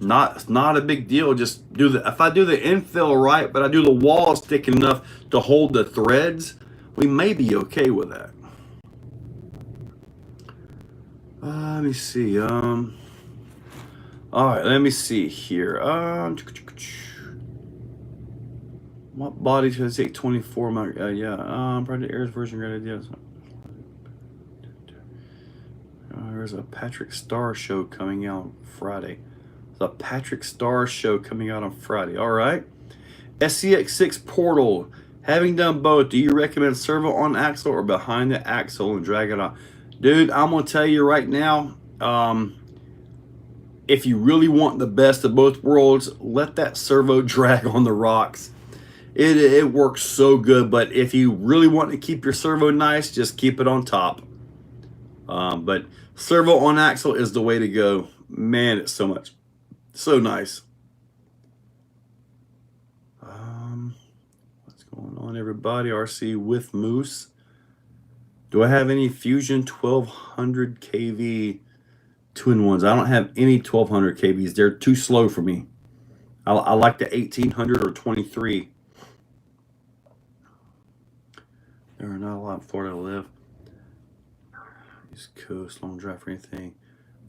not a big deal. Just if I do the infill right, but I do the walls thick enough to hold the threads, we may be okay with that. Let me see. All right, let me see here. What body should I take? 24. Project Air's version. Great idea. There's a Patrick Star show coming out Friday. The Patrick Star show coming out on Friday. All right. SCX6 Portal. Having done both, do you recommend servo on axle or behind the axle and drag it on? Dude, I'm going to tell you right now, if you really want the best of both worlds, let that servo drag on the rocks. It works so good, but if you really want to keep your servo nice, just keep it on top. But servo on axle is the way to go. Man, it's so nice. What's going on, everybody? RC with Moose. Do I have any Fusion 1200 kV 2-in-1s? I don't have any 1200 kVs. They're too slow for me. I like the 1800 or 23. There are not a lot in Florida to live. East Coast, long drive for anything.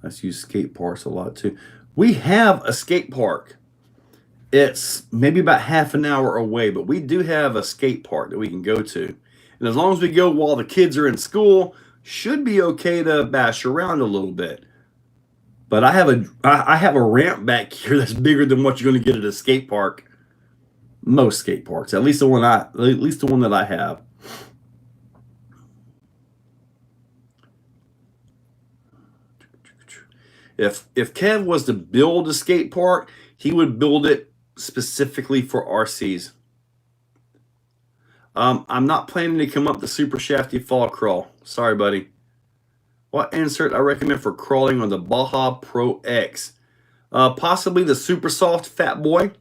Let's use skate parks a lot too. We have a skate park. It's maybe about half an hour away, but we do have a skate park that we can go to. And as long as we go while the kids are in school, should be okay to bash around a little bit. But I have a ramp back here that's bigger than what you're going to get at a skate park. Most skate parks, at least the one that I have. If Kev was to build a skate park, he would build it specifically for RCs. I'm not planning to come up the super shafty fall crawl. Sorry, buddy. What insert I recommend for crawling on the Baja Pro X? Possibly the super soft Fat Boy.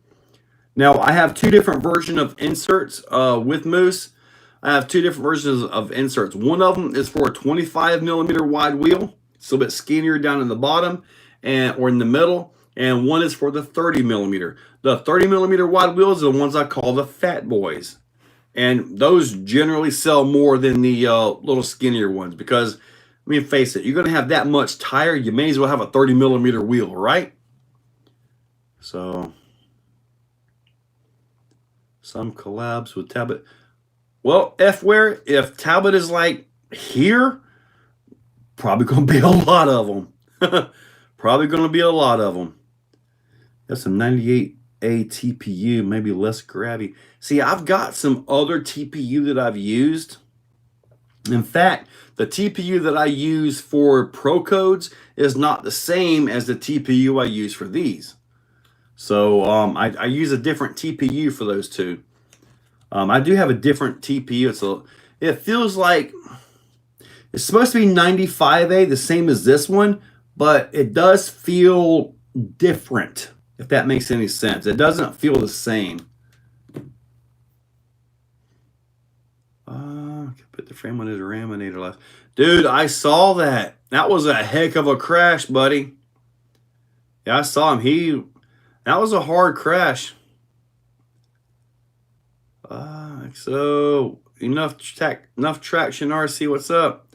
Now, I have two different versions of inserts with Moose. I have two different versions of inserts. One of them is for a 25 millimeter wide wheel. It's a little bit skinnier down in the bottom or in the middle. And one is for the 30 millimeter. The 30 millimeter wide wheels are the ones I call the fat boys. And those generally sell more than the little skinnier ones because, I mean, face it, you're going to have that much tire, you may as well have a 30 millimeter wheel, right? So, some collabs with Talbot. Well, F-Ware, if Talbot is like here, probably going to be a lot of them. Probably going to be a lot of them. That's some 98A TPU, maybe less grabby. See, I've got some other TPU that I've used. In fact, the TPU that I use for Pro Codes is not the same as the TPU I use for these. So I use a different TPU for those two. I do have a different TPU. It feels like it's supposed to be 95A, the same as this one, but it does feel different, if that makes any sense. It doesn't feel the same. Put the frame on his raminator last. Dude, I saw that. That was a heck of a crash, buddy. Yeah, I saw him. That was a hard crash. So enough traction RC. What's up?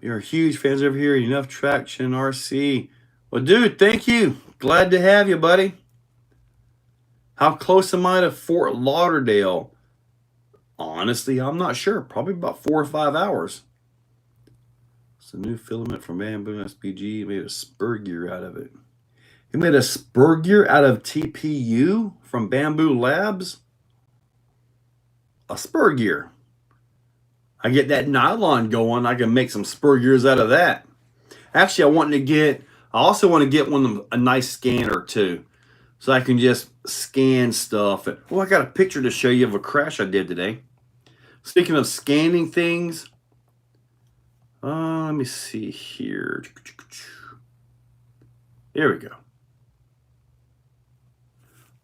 You're huge fans over here. Enough traction RC. Well, dude, thank you. Glad to have you, buddy. How close am I to Fort Lauderdale? Honestly, I'm not sure. Probably about 4 or 5 hours. It's a new filament from Bamboo SPG. Made a spur gear out of it. He made a spur gear out of TPU from Bamboo Labs. A spur gear. I get that nylon going. I can make some spur gears out of that. Actually, I also want to get a nice scanner too. So I can just scan stuff. Oh, I got a picture to show you of a crash I did today. Speaking of scanning things, let me see here. There we go.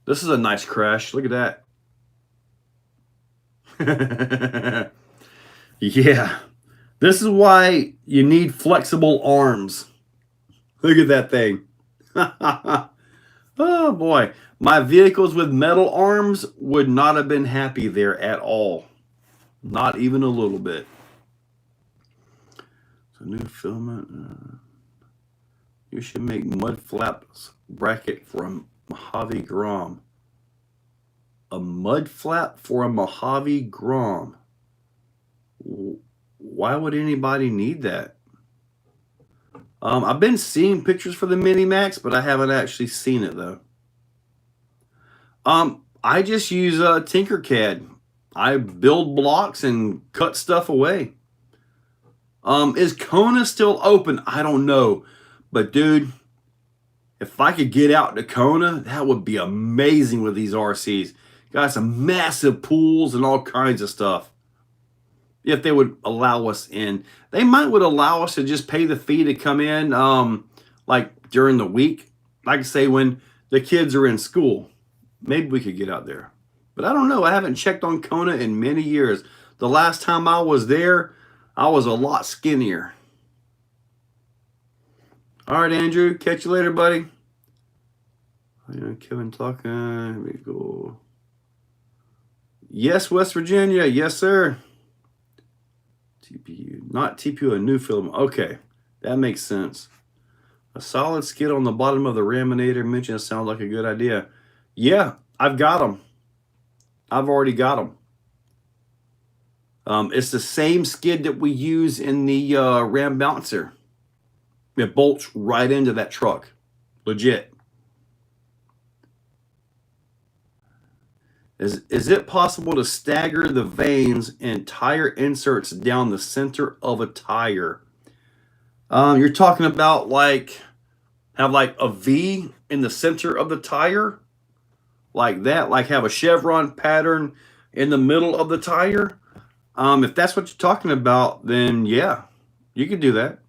This is a nice crash. Look at that. Yeah. This is why you need flexible arms. Look at that thing. Oh boy. My vehicles with metal arms would not have been happy there at all. Not even a little bit. So new filament. You should make mud flaps bracket for a Mojave Grom. A mud flap for a Mojave Grom. Why would anybody need that? I've been seeing pictures for the Mini Max, but I haven't actually seen it though. I just use Tinkercad. I build blocks and cut stuff away. Is Kona still open? I don't know. But dude, if I could get out to Kona, that would be amazing with these RCs. Got some massive pools and all kinds of stuff. If they would allow us in. They would allow us to just pay the fee to come in like during the week. Like I say, when the kids are in school. Maybe we could get out there. But I don't know. I haven't checked on Kona in many years. The last time I was there, I was a lot skinnier. All right, Andrew. Catch you later, buddy. Kevin talking. Here we go. Yes, West Virginia. Yes, sir. TPU. Not TPU, a new film. Okay. That makes sense. A solid skid on the bottom of the raminator. Mention sounds like a good idea. Yeah, I've got them. I've already got them. It's the same skid that we use in the Ram Bouncer. It bolts right into that truck. Legit. Is it possible to stagger the vanes and tire inserts down the center of a tire? You're talking about have a V in the center of the tire? Like that? Like have a chevron pattern in the middle of the tire? If that's what you're talking about, then yeah, you could do that.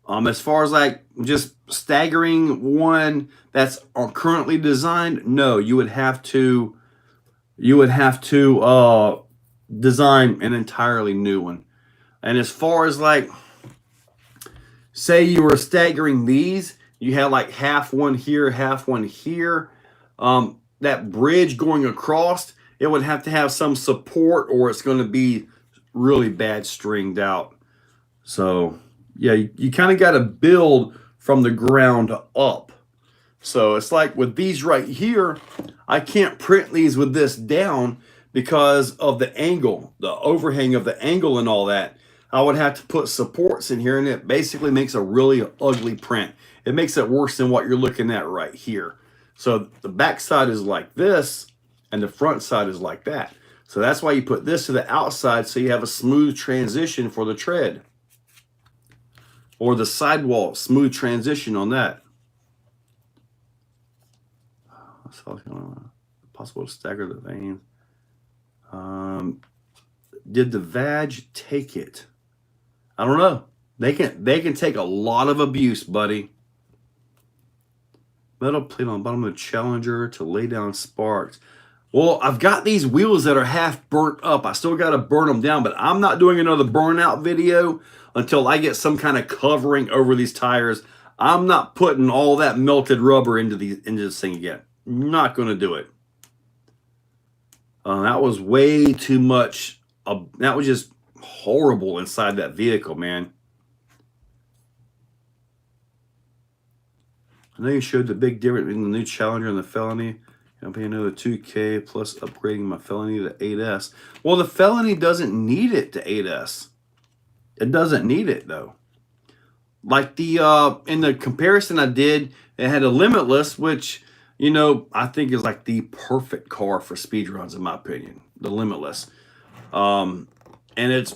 As far as like just staggering one that's currently designed, no, you would have to design an entirely new one. And as far as like, say you were staggering these, you had like half one here, half one here. That bridge going across, it would have to have some support, or it's going to be really bad stringed out. So yeah, you kind of got to build from the ground up. So it's like with these right here, I can't print these with this down because of the angle, the overhang of the angle and all that. I would have to put supports in here, and it basically makes a really ugly print. It makes it worse than what you're looking at right here. So the back side is like this, and the front side is like that. So that's why you put this to the outside, so you have a smooth transition for the tread. Or the sidewall, smooth transition on that. So possible to stagger the veins. Did the vag take it? I don't know. They can take a lot of abuse, buddy. Metal plate on the bottom of the Challenger to lay down sparks. Well, I've got these wheels that are half burnt up. I still got to burn them down, but I'm not doing another burnout video until I get some kind of covering over these tires. I'm not putting all that melted rubber into this thing again. Not going to do it. That was way too much. That was just horrible inside that vehicle, man. I know you showed the big difference between the new Challenger and the Felony. I'm paying another $2K plus upgrading my Felony to 8S. Well, the Felony doesn't need it to 8S. It doesn't need it though. Like the in the comparison I did, it had a Limitless, which, you know, I think is like the perfect car for speedruns in my opinion. The Limitless, and it's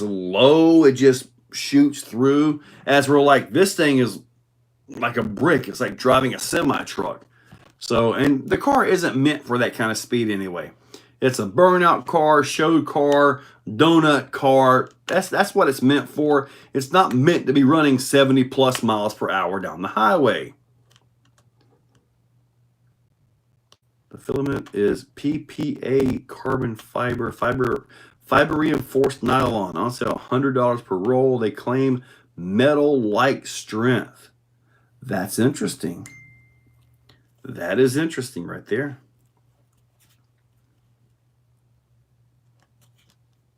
low. It just shoots through. As we're like, this thing is like a brick. It's like driving a semi truck. So, and the car isn't meant for that kind of speed anyway. It's a burnout car, show car, donut car. That's what it's meant for. It's not meant to be running 70 plus miles per hour down the highway. The filament is PPA carbon fiber reinforced nylon. On sale $100 per roll. They claim metal-like strength. That's interesting. That is interesting right there.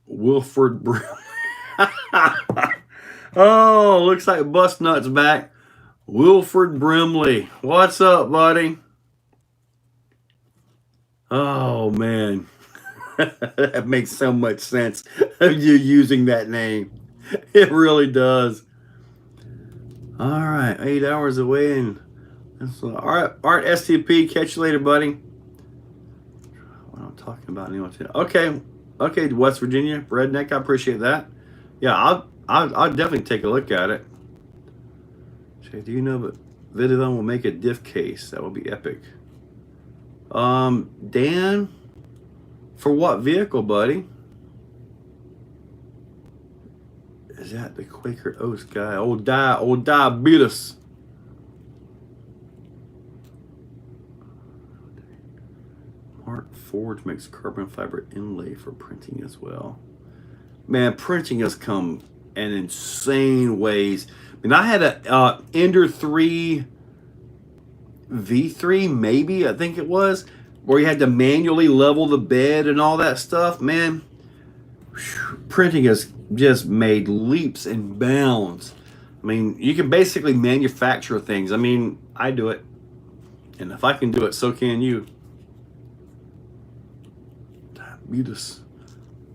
Wilford Brimley. Oh, looks like Bustnut's back. Wilford Brimley. What's up, buddy? Oh, man. That makes so much sense of you using that name. It really does. All right, 8 hours away. And all right, Art STP. Catch you later, buddy. What I'm talking about anyway. Okay, West Virginia redneck. I appreciate that. Yeah, I'll definitely take a look at it. Do you know that Vidivon will make a diff case? That will be epic. Dan, for what vehicle, buddy? Is that the Quaker Oats guy? Old diabetes. Mark Forge makes carbon fiber inlay for printing as well. Man, printing has come in insane ways. I mean, I had a Ender 3 V3, maybe, I think it was, where you had to manually level the bed and all that stuff. Man, printing has just made leaps and bounds. I mean, you can basically manufacture things. I mean, I do it. And if I can do it, so can you. Diabetes.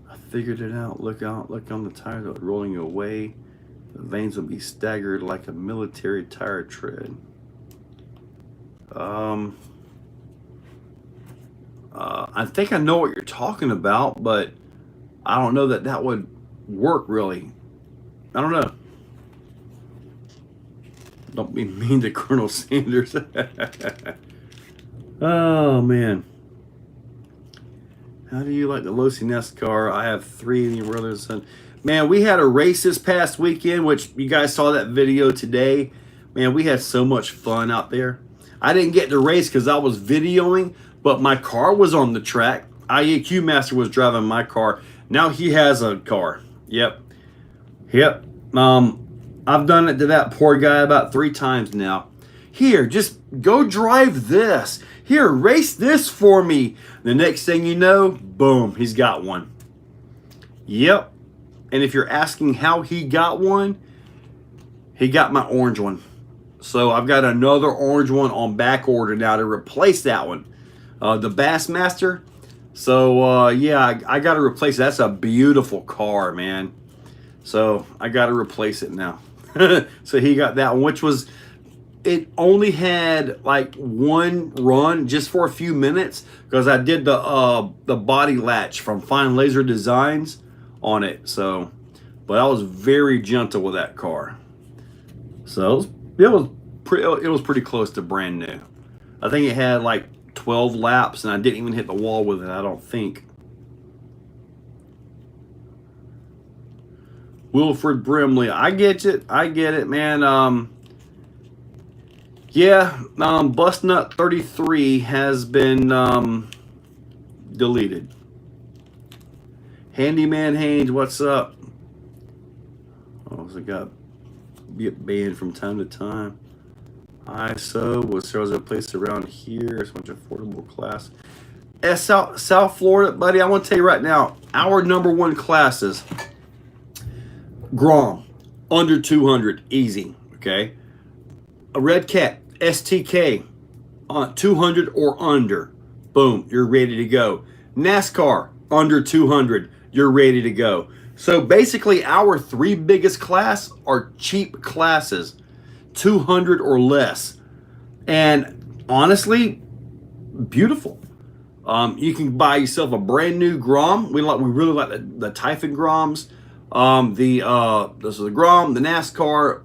I figured it out. Look on the tires that are rolling away. The veins will be staggered like a military tire tread. I think I know what you're talking about, but I don't know that would work really. I don't know. Don't be mean to Colonel Sanders. Oh man. How do you like the Losi Nest car? I have 3 and your brother's son. Man, we had a race this past weekend, which you guys saw that video today. Man, we had so much fun out there. I didn't get to race because I was videoing, but my car was on the track. IEQ Master was driving my car. Now he has a car. Yep. Yep. I've done it to that poor guy about 3 times now. Here, just go drive this. Here, race this for me. The next thing you know, boom, he's got one. Yep. And if you're asking how he got one, he got my orange one. So I've got another orange one on back order now to replace that one. The Bassmaster. So yeah, I got to replace it. That's a beautiful car, man. So I got to replace it now. So he got that one, which was, it only had like one run just for a few minutes because I did the body latch from Fine Laser Designs on it. So, but I was very gentle with that car. So it was pretty close to brand new. I think it had like 12 laps and I didn't even hit the wall with it, I don't think. Wilfred Brimley, I get it, man. Yeah, Bustnut 33 has been deleted. Handyman Haynes, what's up? Oh, so I got get banned from time to time. ISO was there was a place around here. It's a bunch of affordable class. South Florida, buddy. I want to tell you right now, our #1 classes. Grom, under 200, easy. Okay. A Red Cat STK, 200 or under. Boom, you're ready to go. NASCAR, under 200, you're ready to go. So basically, our 3 biggest class are cheap classes, 200 or less. And honestly, beautiful. You can buy yourself a brand new Grom. We really like the Typhon Groms. This is the Grom, the NASCAR,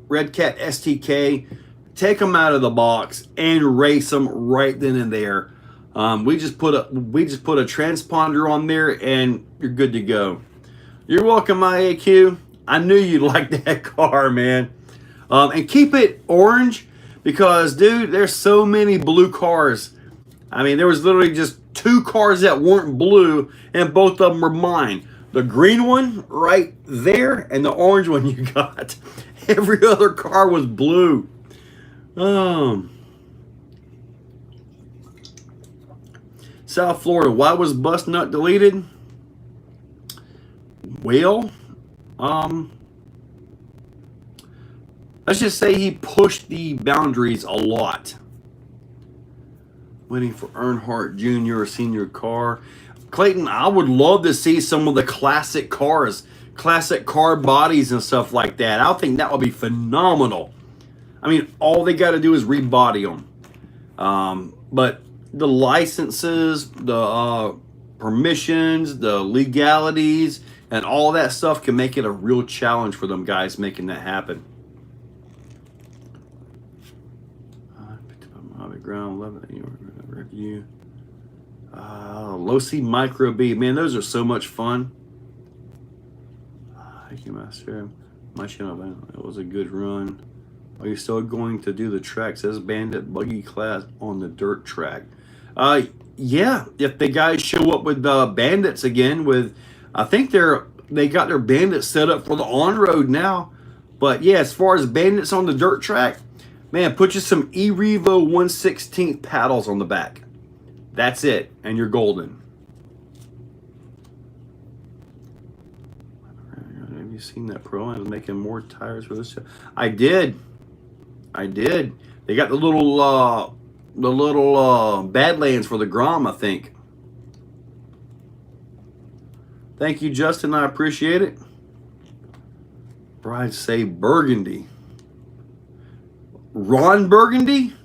Red Cat STK. Take them out of the box and race them right then and there. We just put a transponder on there and you're good to go. You're welcome, my AQ. I knew you'd like that car, man. And keep it orange because, dude, there's so many blue cars. I mean, there was literally just 2 cars that weren't blue, and both of them were mine. The green one right there and the orange one you got. Every other car was blue. South Florida, why was Bustnut deleted? Well, let's just say he pushed the boundaries a lot. Waiting for Earnhardt Jr. senior car. Clayton, I would love to see some of the classic cars, classic car bodies and stuff like that. I think that would be phenomenal. I mean, all they got to do is rebody them. But the licenses, the permissions, the legalities, and all that stuff can make it a real challenge for them guys making that happen. I picked up my hobby ground, love it. Review. Low C Micro B, man, those are so much fun. Thank you, Master. My channel, man, it was a good run. Are you still going to do the track? Says Bandit Buggy class on the dirt track. Yeah, if the guys show up with bandits again, with I think they got their bandits set up for the on road now. But yeah, as far as bandits on the dirt track, man, put you some E-Revo 1/16 paddles on the back. That's it, and you're golden. Have you seen that pro? I was making more tires for this. I did. They got the little Badlands for the Grom, I think. Thank you, Justin. I appreciate it. Bride say Burgundy. Ron Burgundy?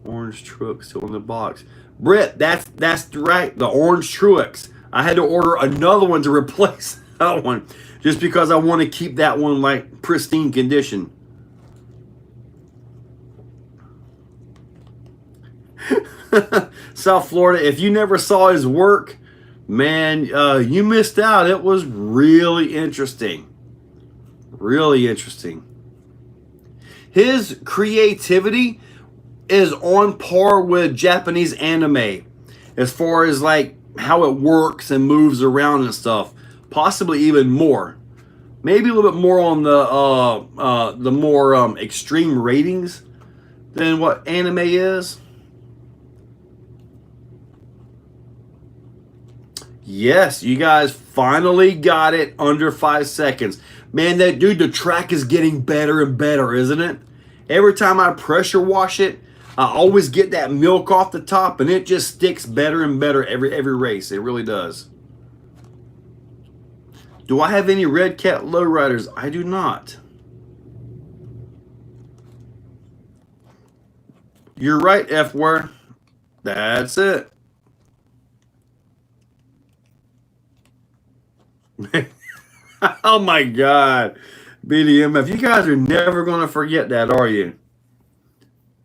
Orange Truck still in the box. Britt, that's right. The orange Truex. I had to order another one to replace that one just because I want to keep that one like pristine condition. South Florida, if you never saw his work, Man, you missed out. It was really interesting. Really interesting. His creativity is on par with Japanese anime as far as like how it works and moves around and stuff. Possibly even more. Maybe a little bit more on the more extreme ratings than what anime is. Yes, you guys finally got it under 5 seconds. Man, that dude, the track is getting better and better, isn't it? Every time I pressure wash it, I always get that milk off the top, and it just sticks better and better every race. It really does. Do I have any Red Cat lowriders? I do not. You're right, F-Ware. That's it. Oh my God. BDMF. You guys are never going to forget that, are you?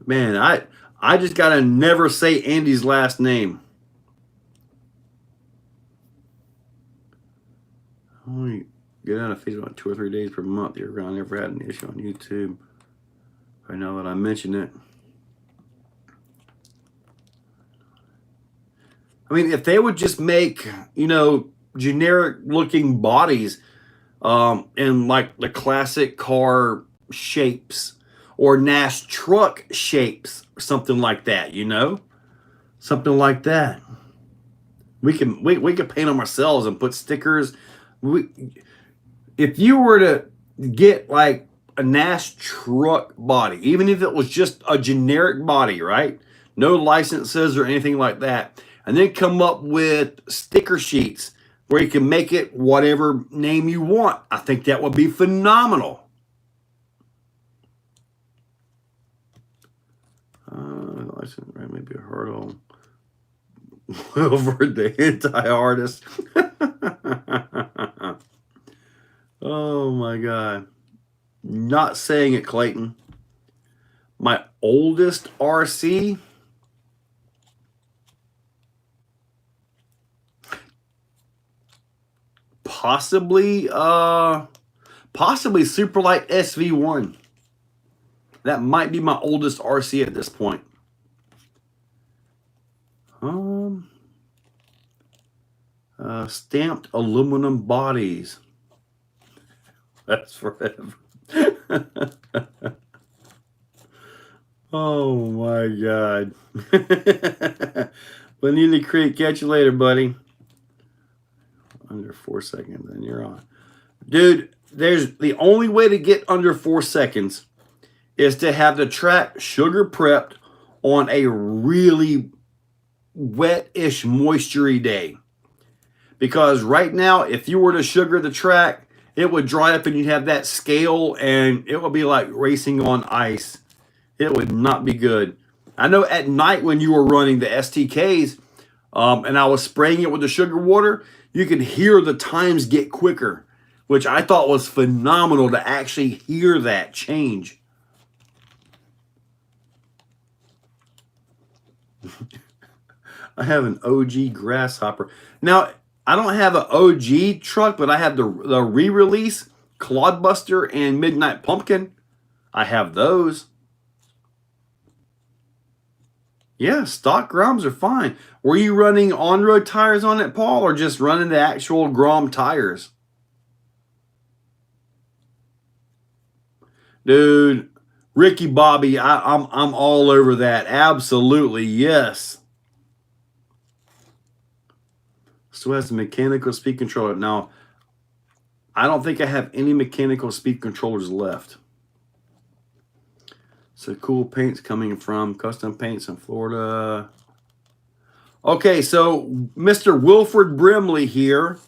Man, I just got to never say Andy's last name. I only get on a Facebook about 2 or 3 days per month. I never had an issue on YouTube. I know that I mentioned it. I mean, if they would just make, you know, generic looking bodies in like the classic car shapes or Nash truck shapes, something like that, you know, something like that. We can paint them ourselves and put stickers. If you were to get like a Nash truck body, even if it was just a generic body, right? No licenses or anything like that. And then come up with sticker sheets where you can make it whatever name you want. I think that would be phenomenal. License, right? Maybe a hurdle over the anti-artist. Oh my God. Not saying it, Clayton. My oldest RC. Possibly Superlight SV1. That might be my oldest RC at this point. Stamped aluminum bodies. That's forever. Oh my God. Vanilla Creek, catch you later, buddy. Under 4 seconds, and you're on. Dude, there's the only way to get under 4 seconds is to have the track sugar prepped on a really wet-ish, moistury day. Because right now, if you were to sugar the track, it would dry up and you'd have that scale and it would be like racing on ice. It would not be good. I know at night when you were running the STKs and I was spraying it with the sugar water, you could hear the times get quicker, which I thought was phenomenal to actually hear that change. I have an OG Grasshopper. Now, I don't have an OG truck, but I have the re-release Clodbuster and Midnight Pumpkin. I have those. Yeah, stock Groms are fine. Were you running on-road tires on it, Paul, or just running the actual Grom tires? Dude, Ricky Bobby, I'm all over that. Absolutely, yes. Still has a mechanical speed controller. Now, I don't think I have any mechanical speed controllers left. So cool paints coming from Custom Paints in Florida. Okay, so Mr. Wilford Brimley here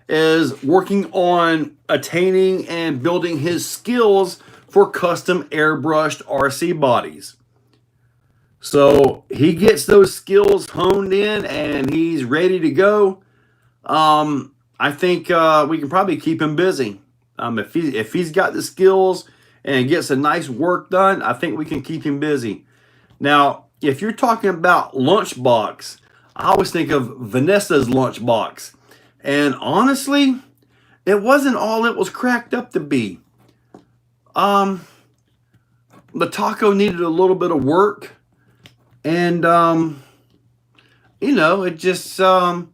is working on attaining and building his skills for custom airbrushed RC bodies. So he gets those skills honed in and he's ready to go. I think we can probably keep him busy. If he's got the skills and gets a nice work done, I think we can keep him busy. Now, if you're talking about Lunchbox, I always think of Vanessa's lunchbox. And honestly, it wasn't all it was cracked up to be. The taco needed a little bit of work. And, you know, it just, a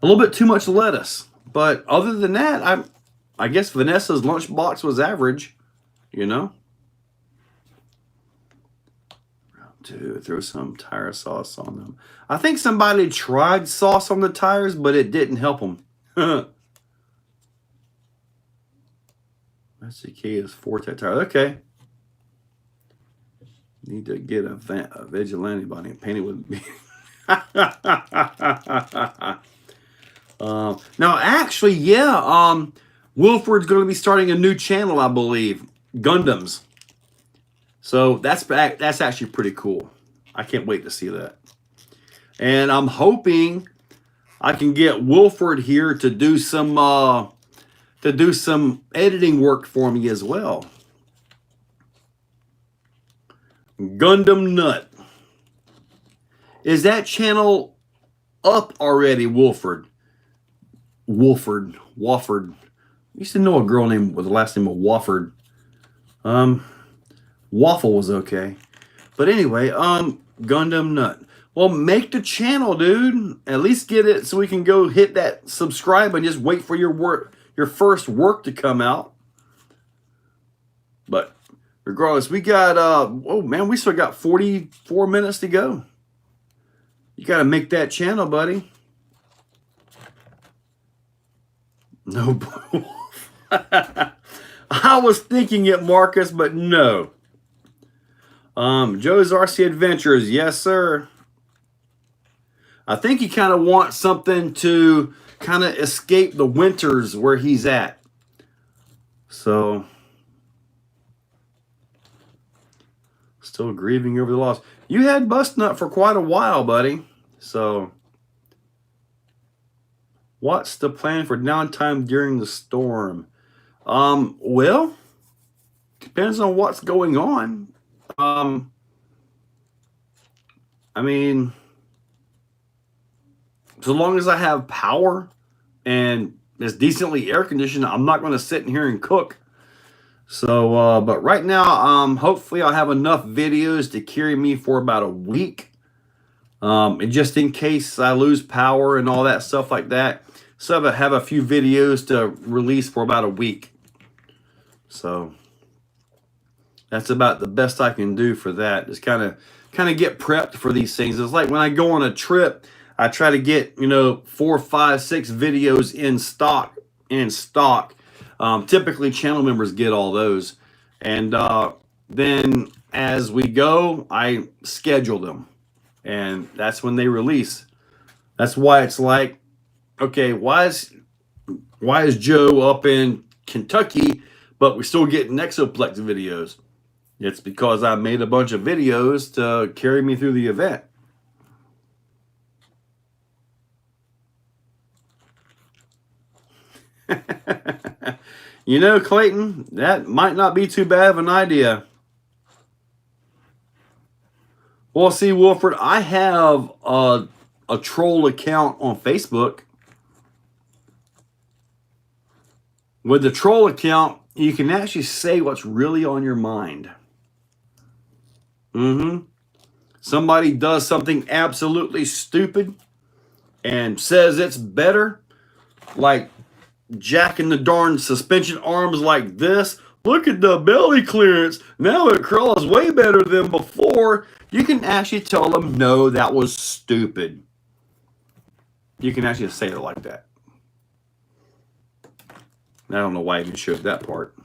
little bit too much lettuce. But other than that, I guess Vanessa's lunchbox was average, you know. To throw some tire sauce on them. I think somebody tried sauce on the tires, but it didn't help them. That's the key is Forte tire. Okay. Need to get a vigilante body and paint it with me. Now, actually, yeah, Wilford's going to be starting a new channel, I believe, Gundams. So that's actually pretty cool. I can't wait to see that. And I'm hoping I can get Wilford here to do some editing work for me as well. Gundam Nut. Is that channel up already, Wilford? Wofford. I used to know a girl named with the last name of Wofford. Waffle was okay. But anyway, Gundam Nut. Well, make the channel, dude. At least get it so we can go hit that subscribe and just wait for your first work to come out. But regardless, we got oh man, we still got 44 minutes to go. You got to make that channel, buddy. No. I was thinking it, Marcus, but no. Joe's RC Adventures, yes, sir. I think he kind of wants something to kind of escape the winters where he's at. So, still grieving over the loss. You had Bust Nut for quite a while, buddy. So, what's the plan for downtime during the storm? Well, depends on what's going on. I mean, so long as I have power and it's decently air conditioned, I'm not going to sit in here and cook. So, but right now, hopefully I'll have enough videos to carry me for about a week. And just in case I lose power and all that stuff like that. So I have a few videos to release for about a week. So that's about the best I can do for that. Just kind of get prepped for these things. It's like when I go on a trip, I try to get, 4, 5, 6 videos in stock. Typically channel members get all those. And then as we go, I schedule them. And that's when they release. That's why it's like, okay, why is Joe up in Kentucky, but we're still getting Exoplex videos? It's because I made a bunch of videos to carry me through the event. Clayton, that might not be too bad of an idea. Well, see, Wilford, I have a troll account on Facebook. With the troll account, you can actually say what's really on your mind. Somebody does something absolutely stupid and says it's better, like jacking the darn suspension arms like this. Look at the belly clearance. Now it crawls way better than before. You can actually tell them, no, that was stupid. You can actually say it like that. I don't know why I even showed that part.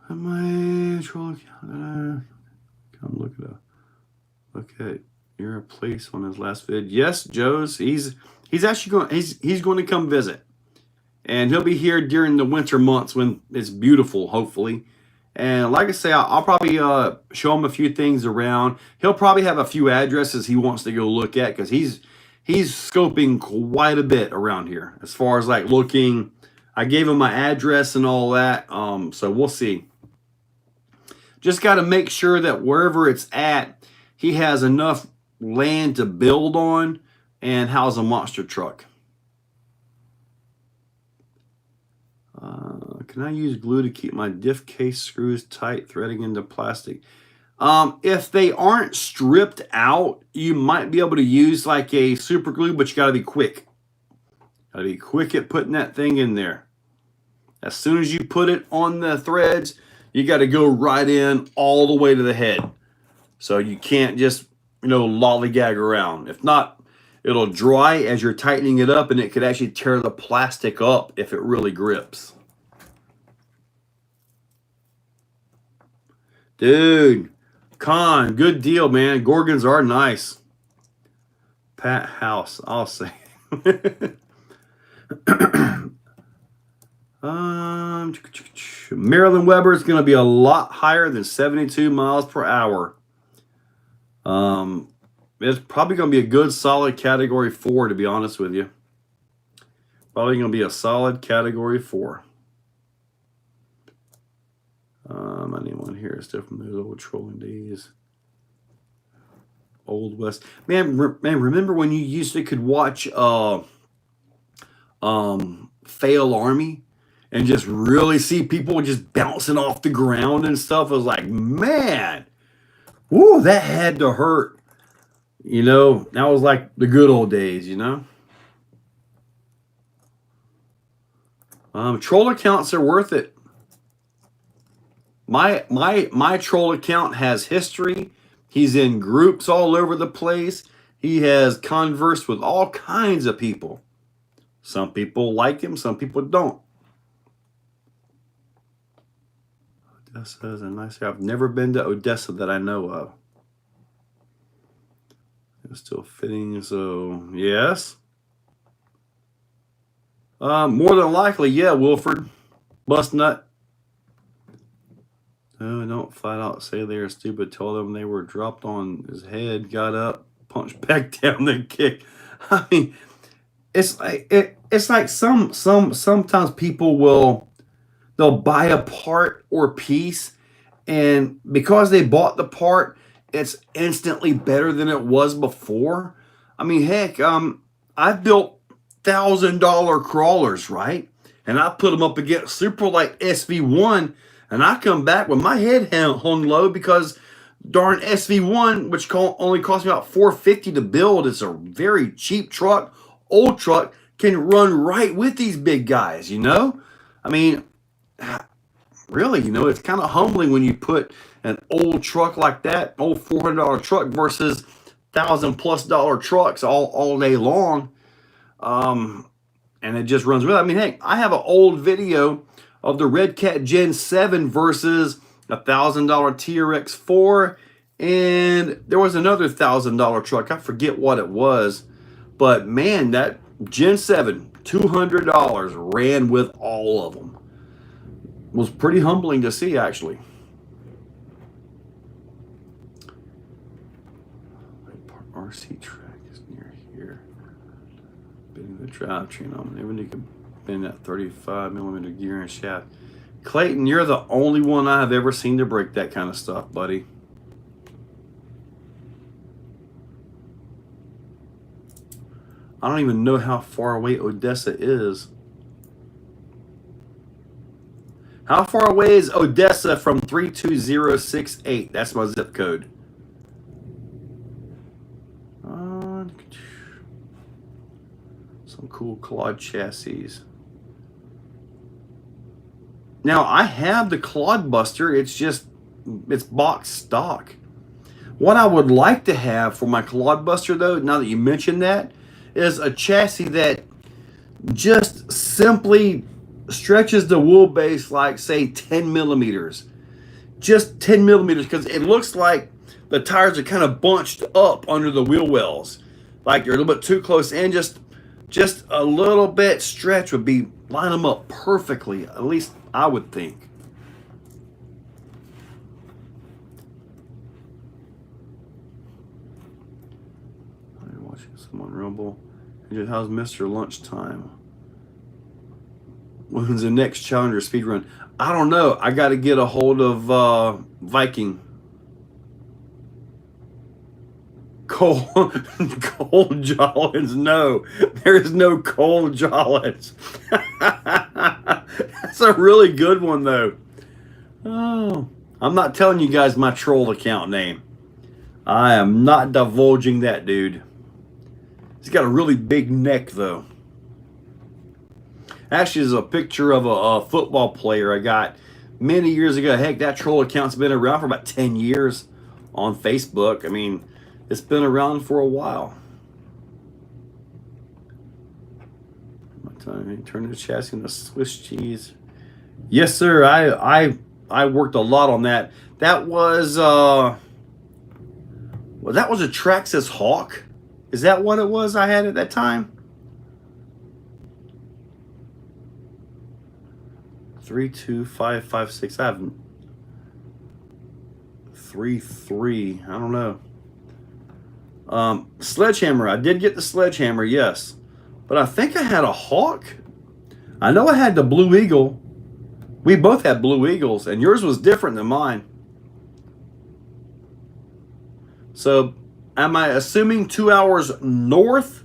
My troll account. Come look it up. Okay, you're a place on his last vid. Yes, Joe's. He's actually going. He's going to come visit, and he'll be here during the winter months when it's beautiful, hopefully. And like I say, I'll probably show him a few things around. He'll probably have a few addresses he wants to go look at because he's scoping quite a bit around here as far as like looking. I gave him my address and all that. So we'll see. Just got to make sure that wherever it's at, he has enough land to build on and house a monster truck. Can I use glue to keep my diff case screws tight, threading into plastic? If they aren't stripped out, you might be able to use like a super glue, but you got to be quick. Got to be quick at putting that thing in there. As soon as you put it on the threads, you got to go right in all the way to the head. So you can't just, lollygag around. If not, it'll dry as you're tightening it up, and it could actually tear the plastic up if it really grips. Dude, Con, good deal, man. Gorgons are nice. Pat House, I'll say. Marilyn Weber is going to be a lot higher than 72 miles per hour. It's probably going to be a good solid category 4, to be honest with you. Probably going to be a solid category 4. I need one here. It's still from those old trolling days. Old West. Man, remember when you used to could watch Fail Army and just really see people just bouncing off the ground and stuff? It was like, man, whoo, that had to hurt. That was like the good old days, Troll accounts are worth it. My troll account has history. He's in groups all over the place. He has conversed with all kinds of people. Some people like him, some people don't. Odessa is a nice area. I've never been to Odessa that I know of. It's still fitting, so yes. More than likely, yeah, Wilford. Bust nut. No, don't flat out say they are stupid. Tell them they were dropped on his head, got up, punched back down, then kicked. I mean, it's like sometimes people they'll buy a part or piece, and because they bought the part, it's instantly better than it was before. I mean, heck, I built $1,000 crawlers, right? And I put them up against Superlight SV1. And I come back with my head hung low because darn SV1, which only cost me about $450 to build, it's a very cheap truck, old truck, can run right with these big guys, I mean, really, it's kind of humbling when you put an old truck like that, old $400 truck versus $1,000+ trucks all day long. And it just runs with it. I mean, hey, I have an old video of the Red Cat Gen 7 versus a $1,000 TRX 4, and there was another $1,000 truck. I forget what it was, but man, that Gen 7, $200, ran with all of them. It was pretty humbling to see, actually. RC track is near here. Bending the drivetrain on it. When you can bend that 35mm gear and shaft. Clayton, you're the only one I have ever seen to break that kind of stuff, buddy. I don't even know how far away Odessa is. How far away is Odessa from 32068? That's my zip code. Some cool Claude chassis. Now, I have the Claude Buster. It's box stock. What I would like to have for my Claude Buster, though, now that you mentioned that, is a chassis that just simply stretches the wheelbase like, say, 10 millimeters. Just 10 millimeters, because it looks like the tires are kind of bunched up under the wheel wells. Like you're a little bit too close in. Just a little bit stretch would line them up perfectly, at least I would think. I'm watching someone rumble. How's Mr. Lunchtime? When's the next Challenger speedrun? I don't know. I got to get a hold of Viking. Cole Jollins. No, there's no Cole Jollins. That's a really good one, though. Oh, I'm not telling you guys my troll account name. I am not divulging that, dude. He's got a really big neck, though. Actually, there's a picture of a football player I got many years ago. Heck, that troll account's been around for about 10 years on Facebook. I mean, it's been around for a while. Turn the chassis into Swiss cheese. Yes, sir. I worked a lot on that. That was well, that was a Traxxas Hawk. Is that what it was I had at that time? 32556. I have 33. I don't know. Sledgehammer. I did get the Sledgehammer, yes. But I think I had a Hawk. I know I had the Blue Eagle. We both had Blue Eagles, and yours was different than mine. So, am I assuming 2 hours north?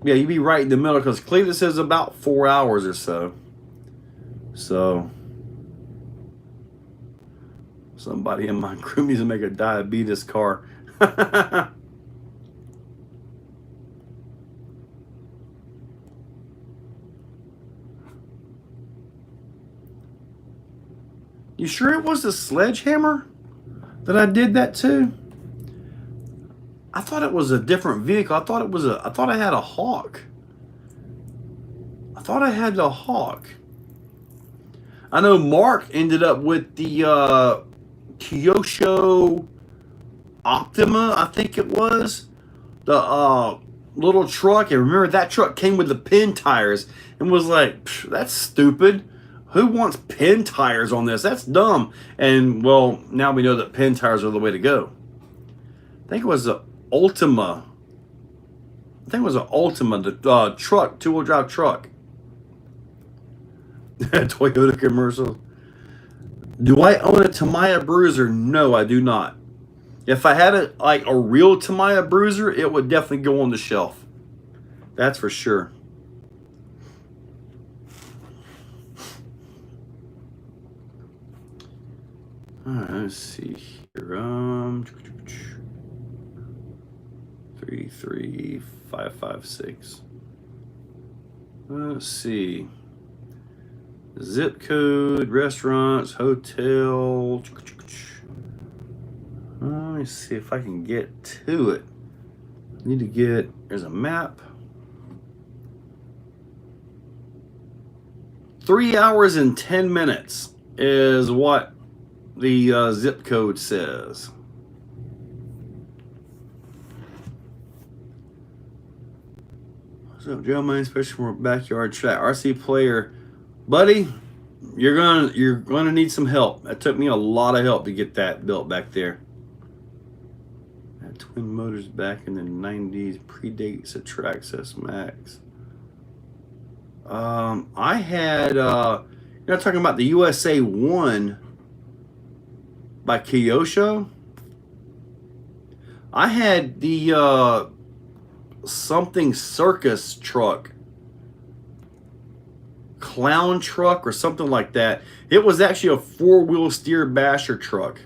Yeah, you'd be right in the middle, because Cleveland says about 4 hours or so. So, somebody in my crew needs to make a diabetes car. You sure it was the Sledgehammer that I did that to? I thought it was a different vehicle. I thought I had a Hawk. I thought I had the Hawk. I know Mark ended up with the Kyosho Optima, I think it was. The little truck. And remember, that truck came with the pin tires and was like, that's stupid. Who wants pin tires on this? That's dumb. And, well, now we know that pin tires are the way to go. I think it was the Ultima. The truck, two-wheel drive truck. Toyota commercial. Do I own a Tamiya Bruiser? No, I do not. If I had a real Tamiya Bruiser, it would definitely go on the shelf. That's for sure. All right, let's see here. 33556. Let's see. Zip code, restaurants, hotel. Let me see if I can get to it. I need to get, there's a map. 3 hours and 10 minutes is what the zip code says. What's up, Joe? My especially from a backyard track. RC player, buddy. You're gonna need some help. That took me a lot of help to get that built back there. That twin motors back in the 90s predates a Traxxas Max. I had you're not talking about the USA 1 by Kyosho. I had the something circus truck, clown truck or something like that. It was actually a 4-wheel steer basher truck.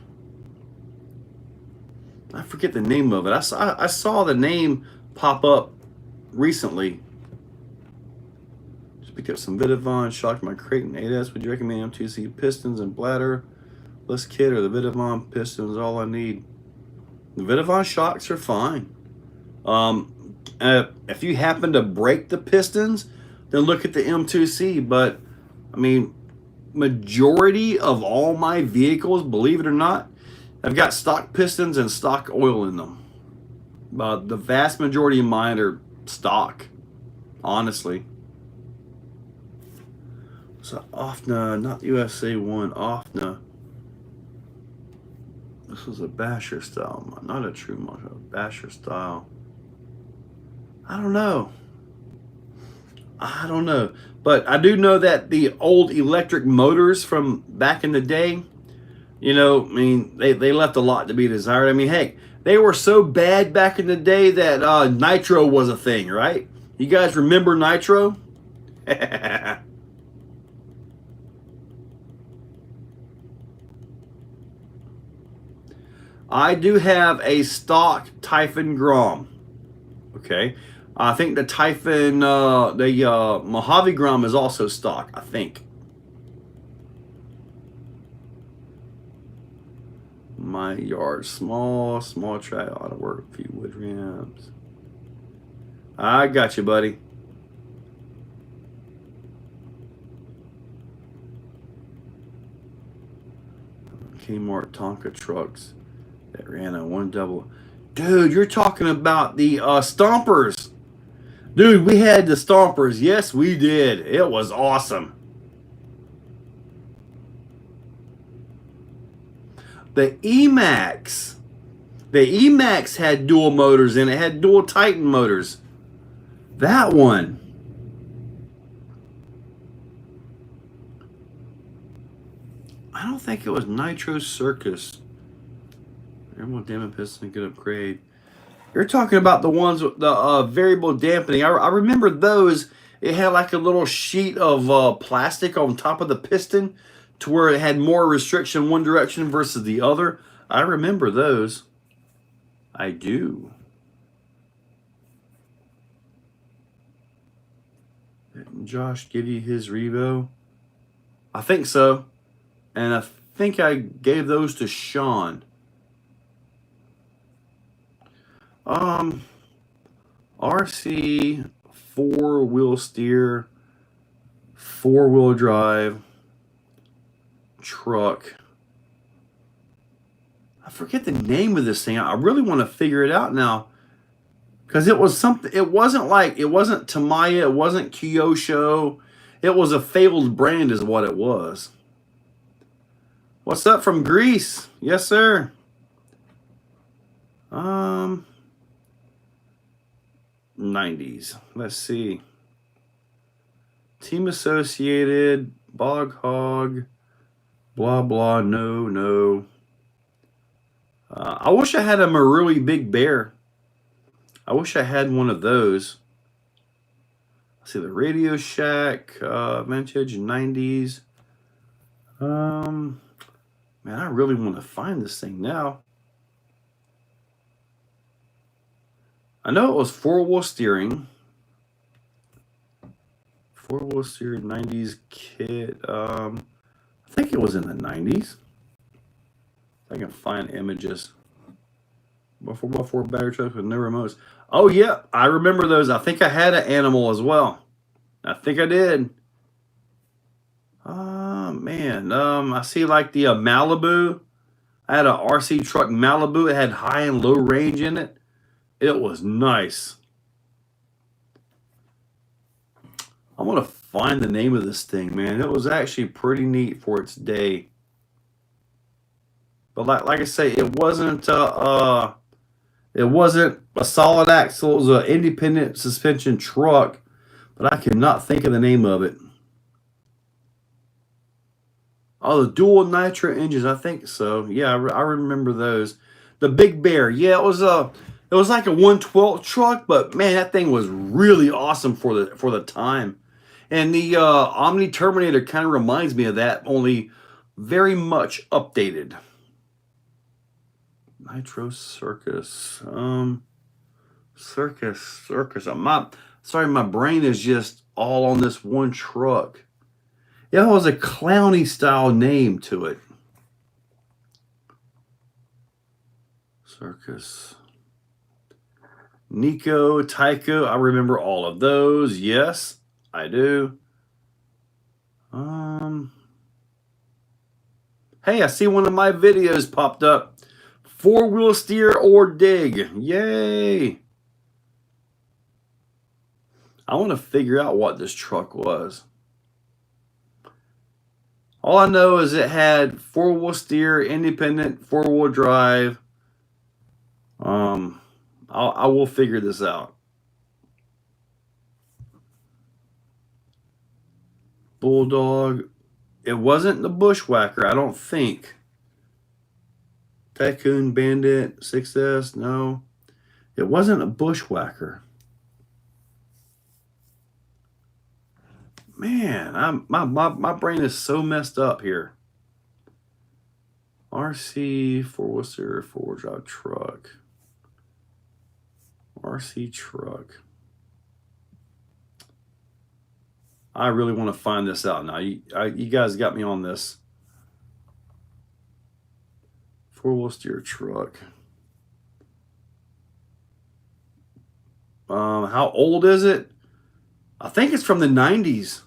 I forget the name of it. I saw the name pop up recently. Just picked up some Vidavon, shocked my Creighton 8S. Would you recommend M2C pistons and bladder? Less kit or the Vidavon pistons? All I need. The Vidavon shocks are fine. If you happen to break the pistons, then look at the M2C. But I mean, majority of all my vehicles, believe it or not, I've got stock pistons and stock oil in them. The vast majority of mine are stock, honestly. So OFNA, not the USA 1, OFNA. This was a basher style, not a true model, a basher style. I don't know. But I do know that the old electric motors from back in the day, You know, I mean, they left a lot to be desired. I mean, hey, they were so bad back in the day that Nitro was a thing, right? You guys remember Nitro? I do have a stock Typhon Grom. Okay. I think the Typhon, the Mojave Grom is also stock, I think. My yard, small track, ought to work, a few wood ramps. I got you, buddy. Kmart Tonka trucks that ran a one double. Dude, you're talking about the Stompers. Dude, we had the Stompers. Yes, we did. It was awesome. The Emax. The Emax had dual motors in it. It had dual Titan motors. That one. I don't think it was Nitro Circus. Everyone damn piston good upgrade. You're talking about the ones with the variable dampening. I remember those. It had like a little sheet of plastic on top of the piston to where it had more restriction one direction versus the other. I remember those. I do. Didn't Josh give you his Revo? I think so. And I think I gave those to Sean. RC, 4-wheel steer, 4-wheel drive, truck. I forget the name of this thing. I really want to figure it out now. Because it was something, it wasn't Tamiya, it wasn't Kyosho. It was a fabled brand is what it was. What's up from Greece? Yes, sir. 90s. Let's see. Team Associated, Bog Hog, blah, blah, no. I wish I had a Marui Big Bear. I wish I had one of those. Let's see, the Radio Shack, vintage 90s. Man, I really want to find this thing now. I know it was 4-wheel steering. 4-wheel steering 90s kit. I think it was in the 90s. I can find images. Before battery trucks with no remotes. Oh yeah, I remember those. I think I had an animal as well. I think I did. Man. I see like the Malibu. I had an RC truck Malibu. It had high and low range in it. It was nice. I want to find the name of this thing, man. It was actually pretty neat for its day. But like I say, it wasn't a solid axle. It was an independent suspension truck, but I cannot think of the name of it. Oh, the dual nitro engines. I think so. Yeah, I remember those. The Big Bear. Yeah, it was like a 1/12 truck, but man, that thing was really awesome for the time. And the Omni Terminator kind of reminds me of that, only very much updated. Nitro Circus. Circus. Sorry, my brain is just all on this one truck. It was a clowny style name to it. Circus. Nico, Tycho. I remember all of those. Yes, I do. Hey, I see one of my videos popped up. 4-wheel steer or dig. Yay. I want to figure out what this truck was. All I know is it had 4-wheel steer, independent, 4-wheel drive. I will figure this out. Bulldog. It wasn't the Bushwhacker, I don't think. Tycoon Bandit 6S, no. It wasn't a Bushwhacker. Man, my brain is so messed up here. RC, four-wheel steer, four-wheel drive truck. RC truck. I really want to find this out now. You guys got me on this. Four-wheel steer truck. How old is it? I think it's from the 90s.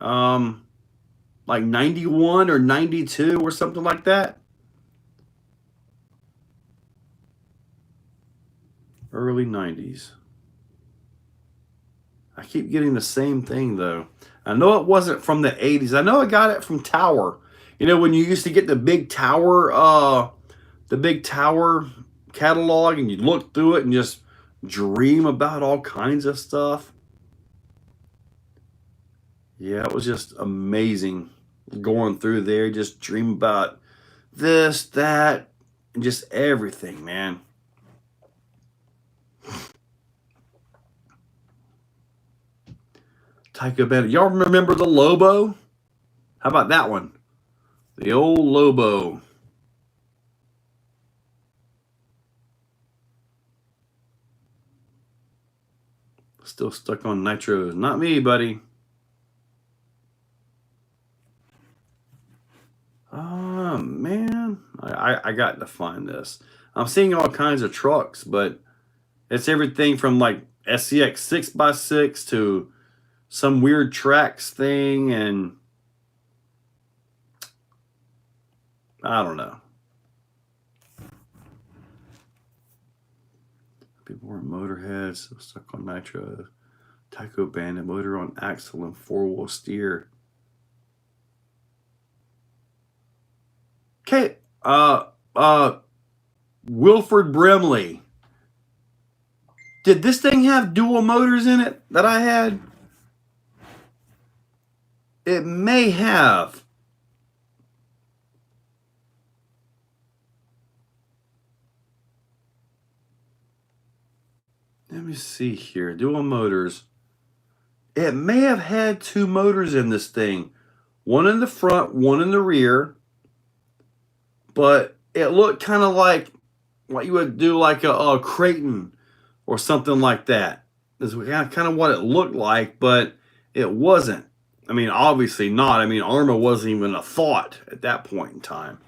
Like 91 or 92 or something like that. Early 90s. I keep getting the same thing though. I know it wasn't from the 80s. I know I got it from Tower. You know, when you used to get the big Tower catalog and you look through it and just dream about all kinds of stuff. Yeah, it was just amazing going through there, just dream about this, that, and just everything, man. Tycho Bandit. Y'all remember the Lobo? How about that one? The old Lobo. Still stuck on nitros. Not me, buddy. Oh, man. I got to find this. I'm seeing all kinds of trucks, but it's everything from like SCX 6x6 to some weird tracks thing, and I don't know. People weren't motorheads, stuck on nitro. Tycho Bandit, motor on axle and four-wheel steer. Okay, Wilford Brimley. Did this thing have dual motors in it that I had? It may have. Let me see here. Dual motors. It may have had two motors in this thing. One in the front, one in the rear. But it looked kind of like what you would do like a Creighton or something like that. This was kind of what it looked like, but it wasn't. I mean, obviously not. I mean, Arma wasn't even a thought at that point in time.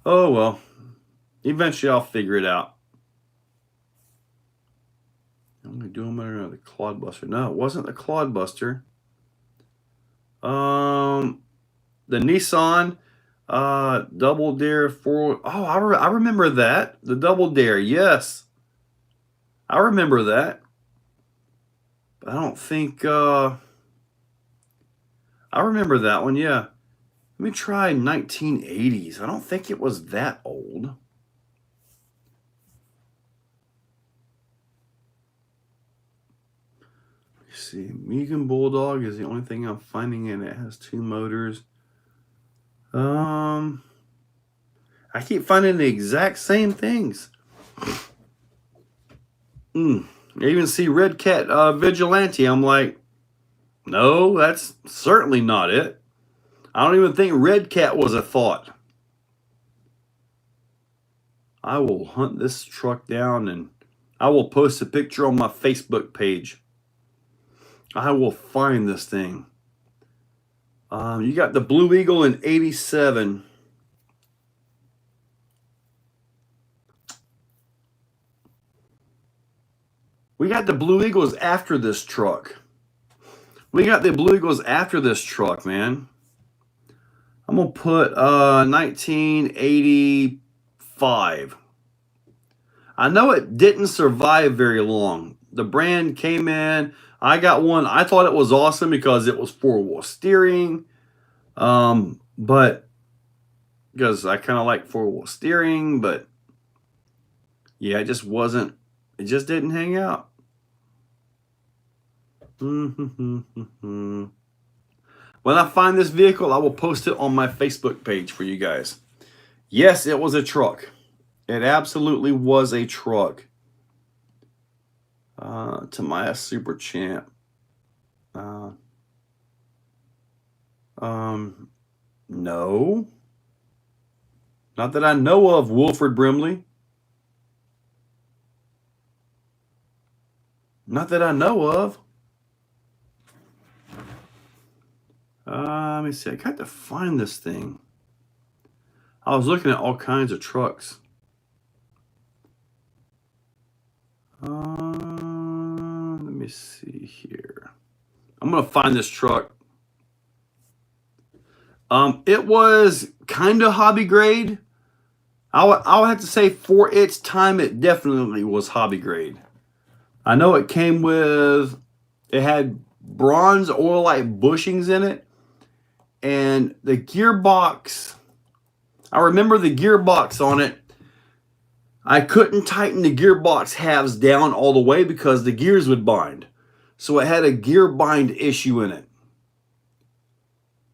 Oh, well. Eventually, I'll figure it out. I'm going to do them under the Clodbuster. No, it wasn't the Clodbuster. The Nissan Double Dare 4. Oh, I remember that. The Double Dare, yes. I remember that. But I don't think... I remember that one, yeah. Let me try 1980s. I don't think it was that old. Let's see. Mugen Bulldog is the only thing I'm finding, and it has two motors. I keep finding the exact same things. I even see Red Cat Vigilante. I'm like, no, that's certainly not it. I don't even think Red Cat was a thought. I will hunt this truck down and I will post a picture on my Facebook page. I will find this thing. You got the Blue Eagle in 87. We got the Blue Eagles after this truck. We got the Blue Eagles after this truck, man. I'm going to put 1985. I know it didn't survive very long. The brand came in. I got one. I thought it was awesome because it was four-wheel steering. But because I kind of like four-wheel steering, but yeah, it just wasn't. It just didn't hang out. When I find this vehicle, I will post it on my Facebook page for you guys. Yes, it was a truck. It absolutely was a truck. Tamaya Super Champ. No. Not that I know of, Wilfred Brimley. Not that I know of. Let me see. I got to find this thing. I was looking at all kinds of trucks. Let me see here. I'm going to find this truck. It was kind of hobby grade. I would have to say for its time, it definitely was hobby grade. I know it came with, it had bronze oil-like bushings in it. And the gearbox, I remember the gearbox on it. I couldn't tighten the gearbox halves down all the way because the gears would bind. So it had a gear bind issue in it.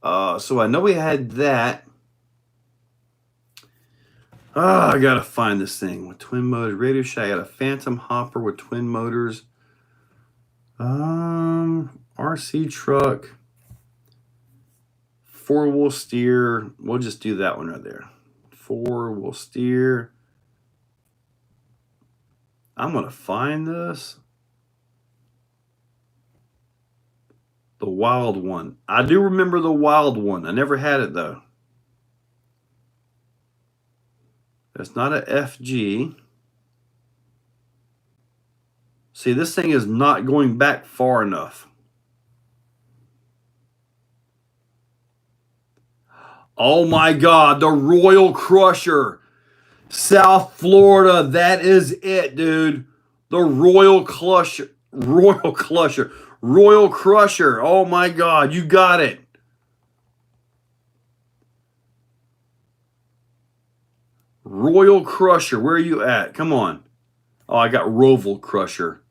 So I know we had that. I gotta find this thing with twin motors, Radio Shack. I got a Phantom Hopper with twin motors. RC truck, 4-wheel steer. We'll just do that one right there. 4-wheel steer. I'm gonna find this. The wild one. I do remember the wild one. I never had it though. It's not a FG. See, this thing is not going back far enough. Oh my God, the Royal Crusher. South Florida, that is it, dude. The Royal Crusher. Royal Crusher. Royal Crusher. Oh my God, you got it. Royal Crusher, where are you at? Come on. Oh, I got Roval Crusher.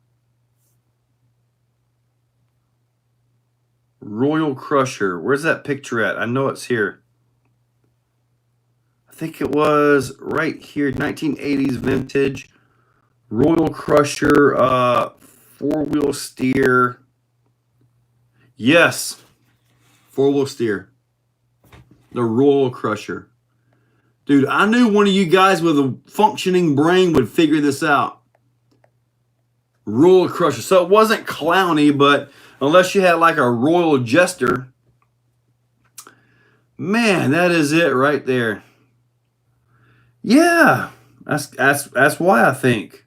Royal Crusher. Where's that picture at? I know it's here. I think it was right here, 1980s vintage. Royal Crusher, 4-wheel steer. Yes, 4-wheel steer. The Royal Crusher. Dude, I knew one of you guys with a functioning brain would figure this out. Royal Crusher. So it wasn't clowny, but unless you had like a Royal Jester. Man, that is it right there. Yeah, that's why I think.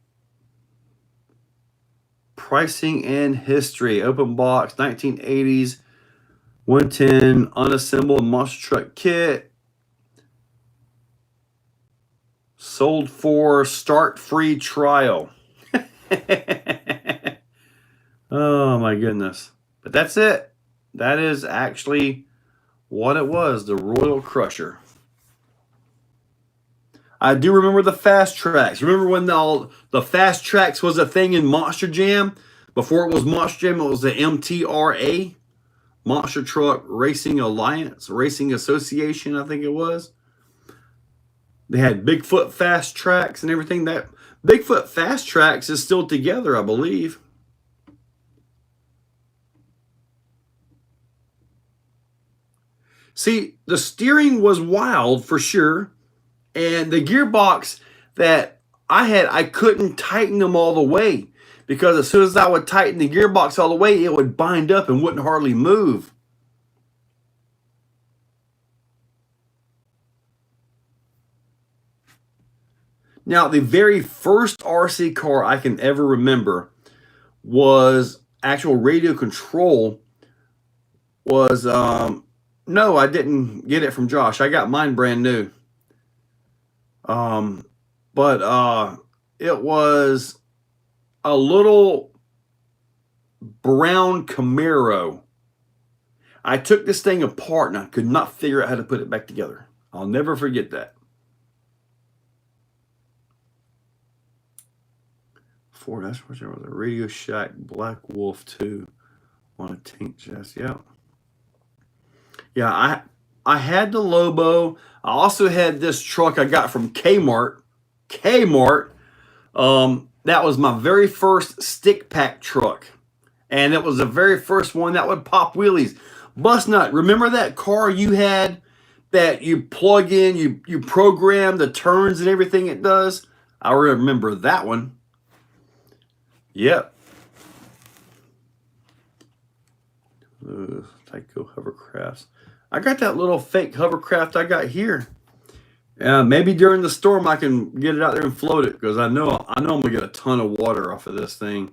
Pricing and history. Open box, 1980s. 110 unassembled monster truck kit. Sold for start free trial. Oh my goodness. But that's it. That is actually what it was, the Royal Crusher. I do remember the fast tracks. Remember when the fast tracks was a thing in Monster Jam? Before it was Monster Jam, it was the MTRA. Monster Truck Racing Alliance, Racing Association, I think it was. They had Bigfoot Fast Tracks and everything. That Bigfoot Fast Tracks is still together, I believe. See, the steering was wild for sure. And the gearbox that I had, I couldn't tighten them all the way. Because as soon as I would tighten the gearbox all the way, it would bind up and wouldn't hardly move. Now, the very first RC car I can ever remember was actual radio control. Was, no, I didn't get it from Josh. I got mine brand new. But it was a little brown Camaro. I took this thing apart and I could not figure out how to put it back together. I'll never forget that. Ford, that's what there was, a Radio Shack Black Wolf 2 on a tank chassis. Yeah. Yeah, I had the Lobo. I also had this truck I got from Kmart. Kmart. That was my very first stick pack truck. And it was the very first one that would pop wheelies. Bust nut, remember that car you had that you plug in, you program the turns and everything it does? I remember that one. Yep. Tyco hovercrafts. I got that little fake hovercraft I got here. Maybe during the storm I can get it out there and float it, because I know I'm gonna get a ton of water off of this thing.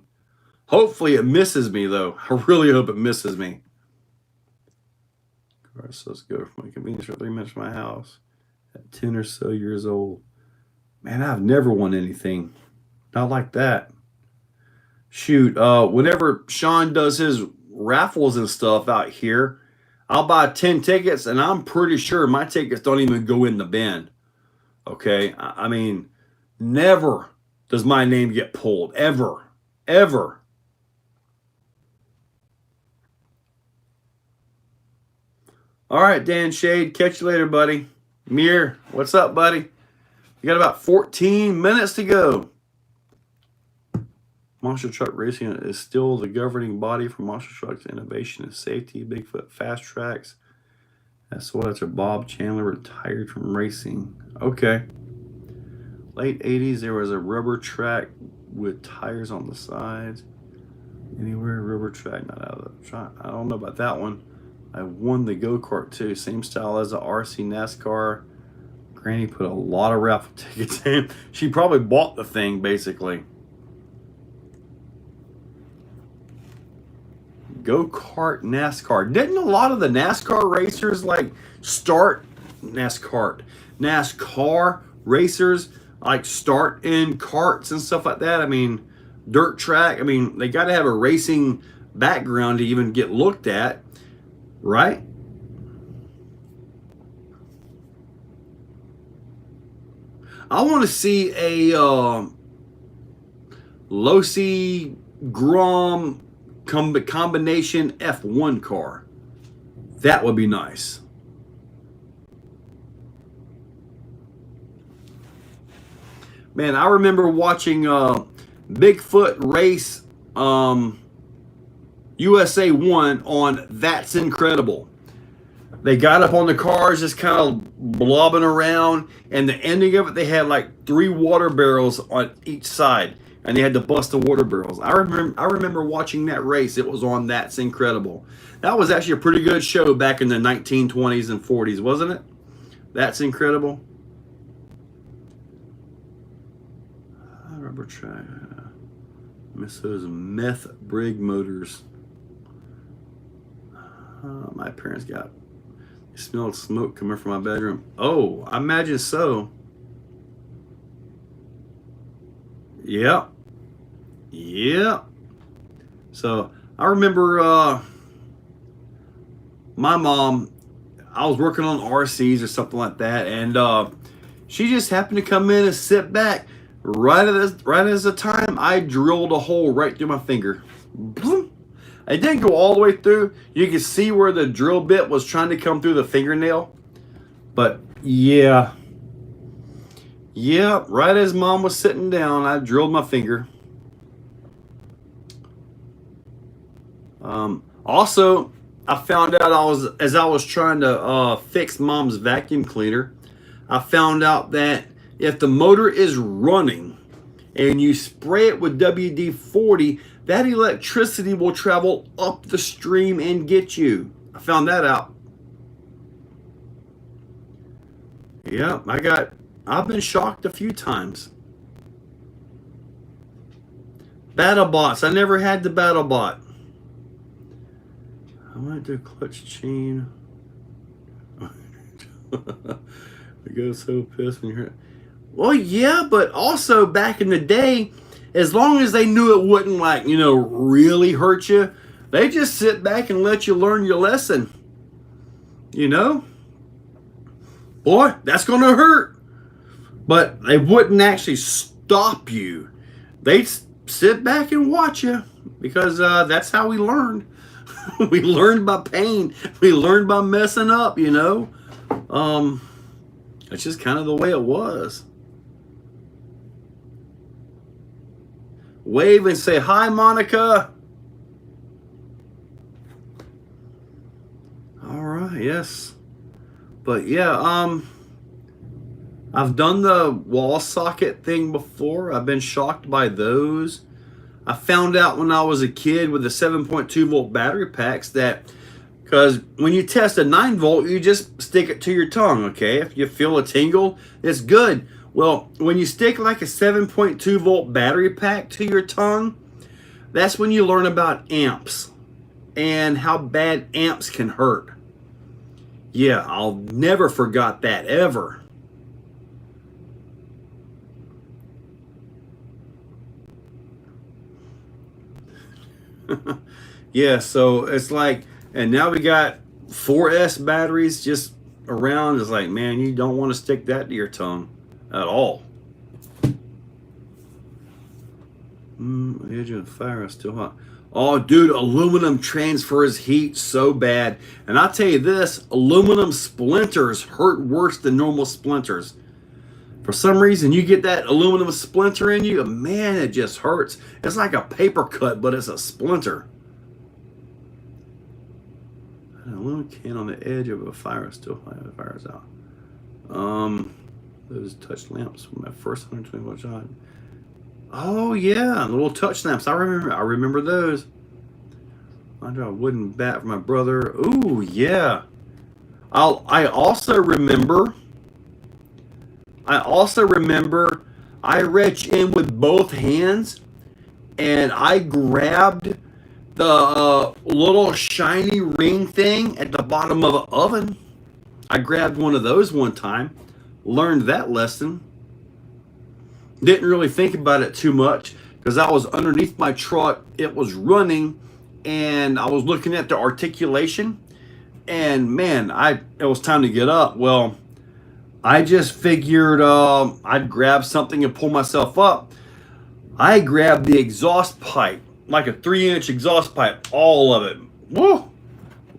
Hopefully it misses me though. I really hope it misses me. All right, so let's go from my convenience for 3 minutes from my house. At 10 or so years old. Man, I've never won anything. Not like that. Shoot, whenever Sean does his raffles and stuff out here, I'll buy 10 tickets and I'm pretty sure my tickets don't even go in the bin. Okay, I mean, never does my name get pulled. Ever. Ever. All right, Dan Shade, catch you later, buddy. Mir, what's up, buddy? You got about 14 minutes to go. Monster Truck Racing is still the governing body for monster trucks. Innovation and safety. Bigfoot Fast Tracks. That's what it's. Bob Chandler retired from racing. Okay. Late 80s, there was a rubber track with tires on the sides. Anywhere rubber track, not out of the track. I don't know about that one. I won the go-kart too. Same style as the RC NASCAR. Granny put a lot of raffle tickets in. She probably bought the thing, basically. Go-kart NASCAR. Didn't a lot of the NASCAR racers like start NASCAR racers like start in karts and stuff like that? I mean, dirt track. I mean, they got to have a racing background to even get looked at, right? I want to see a Losi Grom combination F1 car. That would be nice. Man, I remember watching Bigfoot race USA 1 on That's Incredible. They got up on the cars just kind of blobbing around, and the ending of it, they had like 3 water barrels on each side, and they had to bust the water barrels. I remember watching that race. It was on That's Incredible. That was actually a pretty good show back in the 1920s and 40s, wasn't it? That's Incredible. Rubber track. Miss those meth brig motors. My parents got... I smelled smoke coming from my bedroom. Oh, I imagine so. Yeah. Yeah. So I remember my mom, I was working on RCs or something like that, and she just happened to come in and sit back. Right as the time I drilled a hole right through my finger. Boom. It didn't go all the way through. You can see where the drill bit was trying to come through the fingernail. But yeah. Yeah, right as mom was sitting down, I drilled my finger. Also, I found out as I was trying to fix mom's vacuum cleaner, I found out that if the motor is running and you spray it with WD-40, that electricity will travel up the stream and get you. I found that out. Yeah, I've been shocked a few times. BattleBots. I never had the BattleBot. I went to clutch chain. I go so pissed when you hear. Well, yeah, but also back in the day, as long as they knew it wouldn't, like, really hurt you, they just sit back and let you learn your lesson. Boy, that's going to hurt. But they wouldn't actually stop you. They'd sit back and watch you, because that's how we learned. We learned by pain. We learned by messing up, you know. It's just kind of the way it was. Wave and say hi, Monica. All right, yes. But yeah, I've done the wall socket thing before. I've been shocked by those. I found out when I was a kid with the 7.2 volt battery packs that, because when you test a 9 volt, you just stick it to your tongue, okay? If you feel a tingle, it's good. Well, when you stick like a 7.2 volt battery pack to your tongue, that's when you learn about amps and how bad amps can hurt. Yeah, I'll never forgot that, ever. Yeah, so it's like, and now we got 4S batteries just around. It's like, man, you don't want to stick that to your tongue at all. Edge of the fire is still hot. Oh, dude, aluminum transfers heat so bad. And I'll tell you this, aluminum splinters hurt worse than normal splinters. For some reason, you get that aluminum splinter in you, man, it just hurts. It's like a paper cut, but it's a splinter. An aluminum can on the edge of a fire is still high. The fire's out. Those touch lamps from my first 120 volt shot. Oh yeah, the little touch lamps. I remember those. I drew a wooden bat for my brother. Ooh yeah. I also remember I reached in with both hands and I grabbed the little shiny ring thing at the bottom of an oven. I grabbed one of those one time, learned that lesson. Didn't really think about it too much because I was underneath my truck. It was running and I was looking at the articulation and man, it was time to get up. Well, I just figured I'd grab something and pull myself up. I grabbed the exhaust pipe, like a 3-inch exhaust pipe, all of it. Woo!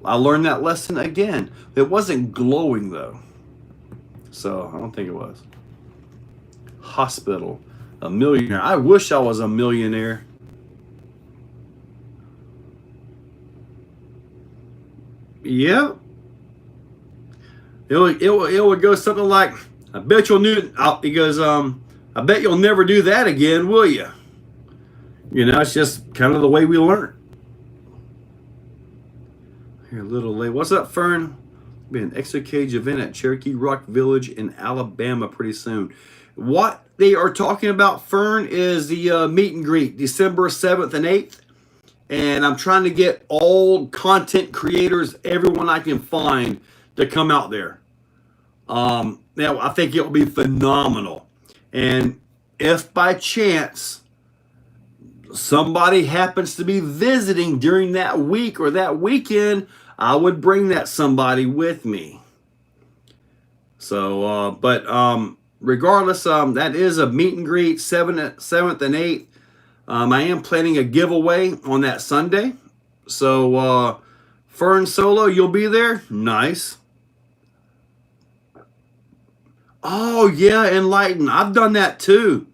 I learned that lesson again. It wasn't glowing though. So I don't think it was. Hospital, a millionaire. I wish I was a millionaire. Yep. It would go something like, I bet you'll he goes, I bet you'll never do that again, will you? You know, it's just kind of the way we learn. Here a little late. What's up, Fern? Be an Exocaged event at Cherokee Rock Village in Alabama pretty soon. What they are talking about, Fern, is the meet and greet, December 7th and 8th. And I'm trying to get all content creators, everyone I can find, to come out there. Now, I think it will be phenomenal. And if by chance somebody happens to be visiting during that week or that weekend, I would bring that somebody with me. So, regardless, that is a meet and greet, 7th and 8th. I am planning a giveaway on that Sunday. So, Fern Solo, you'll be there? Nice. Oh, yeah, Enlighten. I've done that too.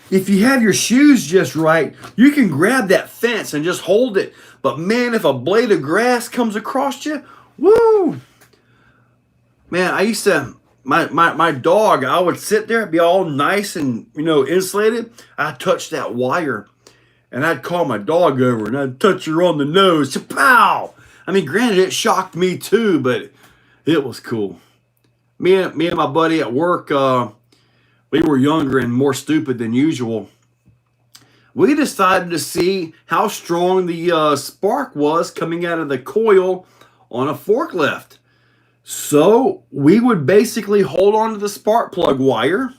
If you have your shoes just right, you can grab that fence and just hold it. But man, if a blade of grass comes across you, woo! Man, I used to, my dog, I would sit there, be all nice and, insulated. I'd touch that wire and I'd call my dog over and I'd touch her on the nose. Pow! I mean, granted, it shocked me too, but it was cool. Me and my buddy at work, we were younger and more stupid than usual. We decided to see how strong the spark was coming out of the coil on a forklift. So we would basically hold on to the spark plug wire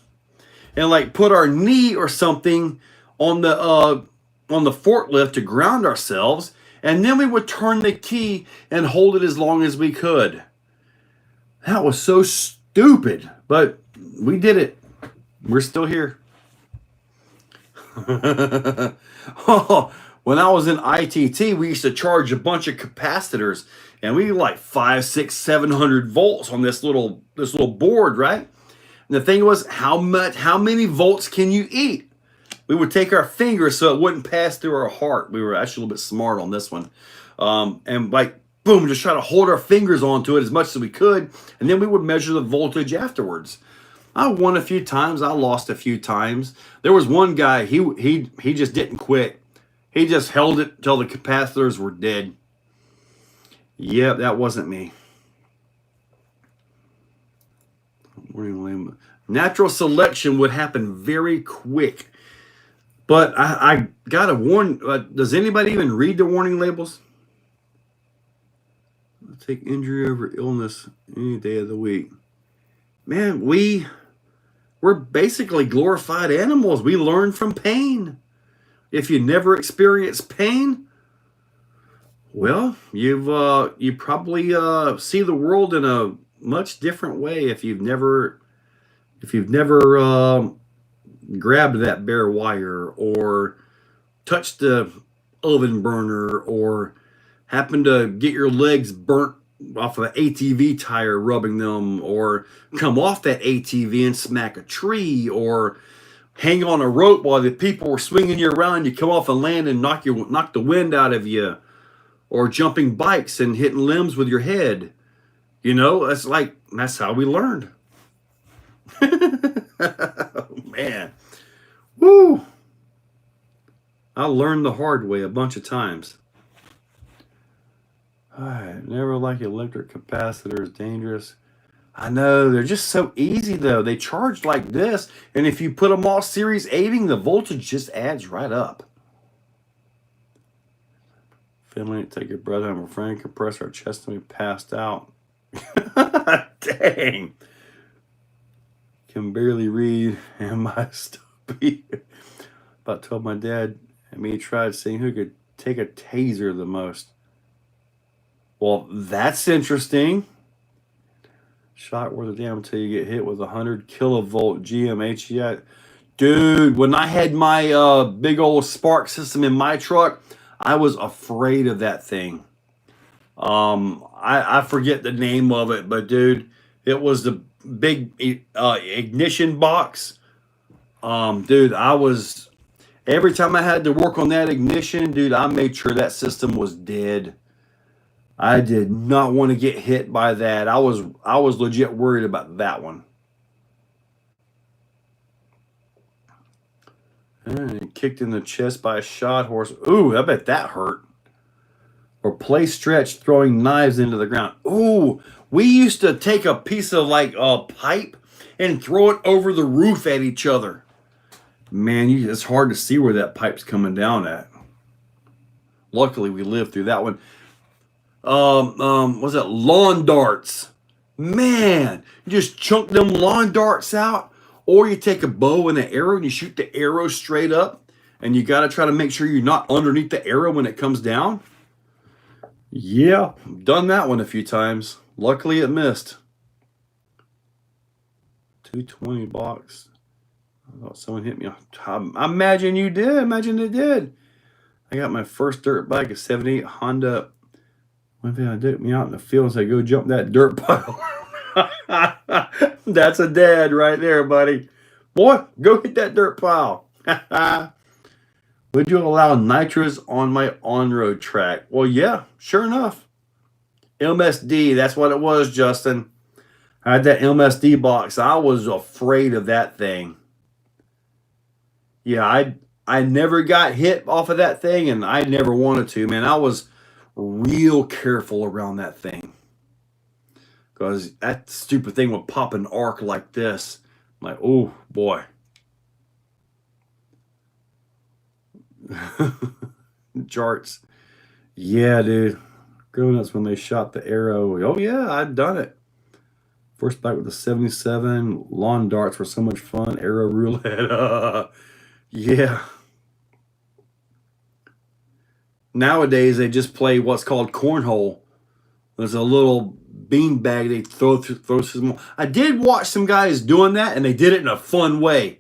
and like put our knee or something on the forklift to ground ourselves, and then we would turn the key and hold it as long as we could. That was so stupid, but we did it. We're still here. Oh, When I was in ITT, we used to charge a bunch of capacitors, and we like 500, 600, 700 volts on this little board, right? And the thing was, how many volts can you eat? We would take our fingers so it wouldn't pass through our heart. We were actually a little bit smart on this one, and like boom, just try to hold our fingers onto it as much as we could, and then we would measure the voltage afterwards. I won a few times, I lost a few times. There was one guy, he just didn't quit. He just held it until the capacitors were dead. Yep, that wasn't me. Natural selection would happen very quick. But I got to warn, does anybody even read the warning labels? I'll take injury over illness any day of the week. Man, we're basically glorified animals. We learn from pain. If you never experience pain, well, you probably see the world in a much different way if you've never grabbed that bare wire or touched the oven burner or happened to get your legs burnt off of an ATV tire rubbing them, or come off that ATV and smack a tree, or hang on a rope while the people were swinging you around, you come off and land and knock the wind out of you, or jumping bikes and hitting limbs with your head. You know, that's how we learned. Oh, man. Woo! I learned the hard way a bunch of times. I never like electric capacitors, dangerous. I know, they're just so easy though. They charge like this, and if you put them all series 8ing, the voltage just adds right up. Finley, take your breath out. My friend compress our chest and we passed out. Dang. Can barely read, and my stupid. About told my dad and me tried seeing who could take a taser the most. Well, that's interesting. Shot worth of damn until you get hit with 100 kilovolt GMHEI. Dude, when I had my big old spark system in my truck, I was afraid of that thing. I forget the name of it, but dude, it was the big ignition box. Dude, every time I had to work on that ignition, dude, I made sure that system was dead. I did not want to get hit by that. I was legit worried about that one. And kicked in the chest by a shot horse. Ooh, I bet that hurt. Or play stretch throwing knives into the ground. Ooh, we used to take a piece of like a pipe and throw it over the roof at each other. Man, it's hard to see where that pipe's coming down at. Luckily, we lived through that one. Was it lawn darts? Man, you just chunk them lawn darts out, or you take a bow and an arrow and you shoot the arrow straight up, and you got to try to make sure you're not underneath the arrow when it comes down. Yeah, done that one a few times. Luckily, it missed. 220 box. I thought someone hit me. I imagine you did. Imagine they did. I got my first dirt bike, a 78 Honda. One thing I did me out in the field and say, go jump that dirt pile. That's a dad right there, buddy. Boy, go hit that dirt pile. Would you allow nitros on my on-road track? Well, yeah, sure enough. MSD, that's what it was, Justin. I had that MSD box. I was afraid of that thing. Yeah, I never got hit off of that thing, and I never wanted to, man. I was real careful around that thing, because that stupid thing would pop an arc like this. I'm like, oh boy. Charts. Yeah, dude. Growing up's when they shot the arrow. Oh yeah, I'd done it. First bike with the 77. Lawn darts were so much fun. Arrow roulette. Yeah. Nowadays, they just play what's called cornhole. There's a little bean bag they throw through. I did watch some guys doing that, and they did it in a fun way.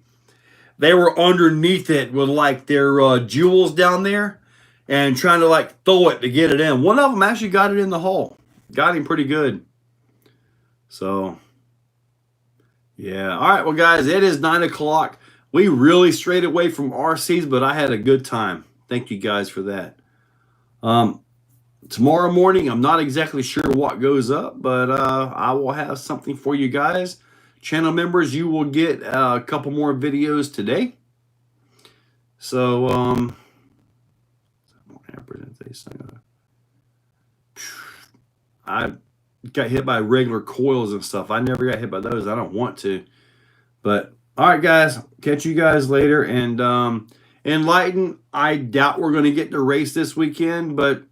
They were underneath it with like their jewels down there, and trying to like throw it to get it in. One of them actually got it in the hole. Got him pretty good. So, yeah. All right, well, guys, it is 9 o'clock. We really strayed away from RCs, but I had a good time. Thank you guys for that. Tomorrow morning, I'm not exactly sure what goes up, but I will have something for you guys. Channel members, you will get a couple more videos today. So, I got hit by regular coils and stuff. I never got hit by those. I don't want to. But, all right, guys. Catch you guys later. And Enlighten, I doubt we're going to get to race this weekend, but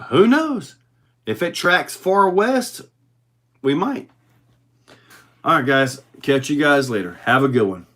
who knows? If it tracks far west, we might. All right, guys. Catch you guys later. Have a good one.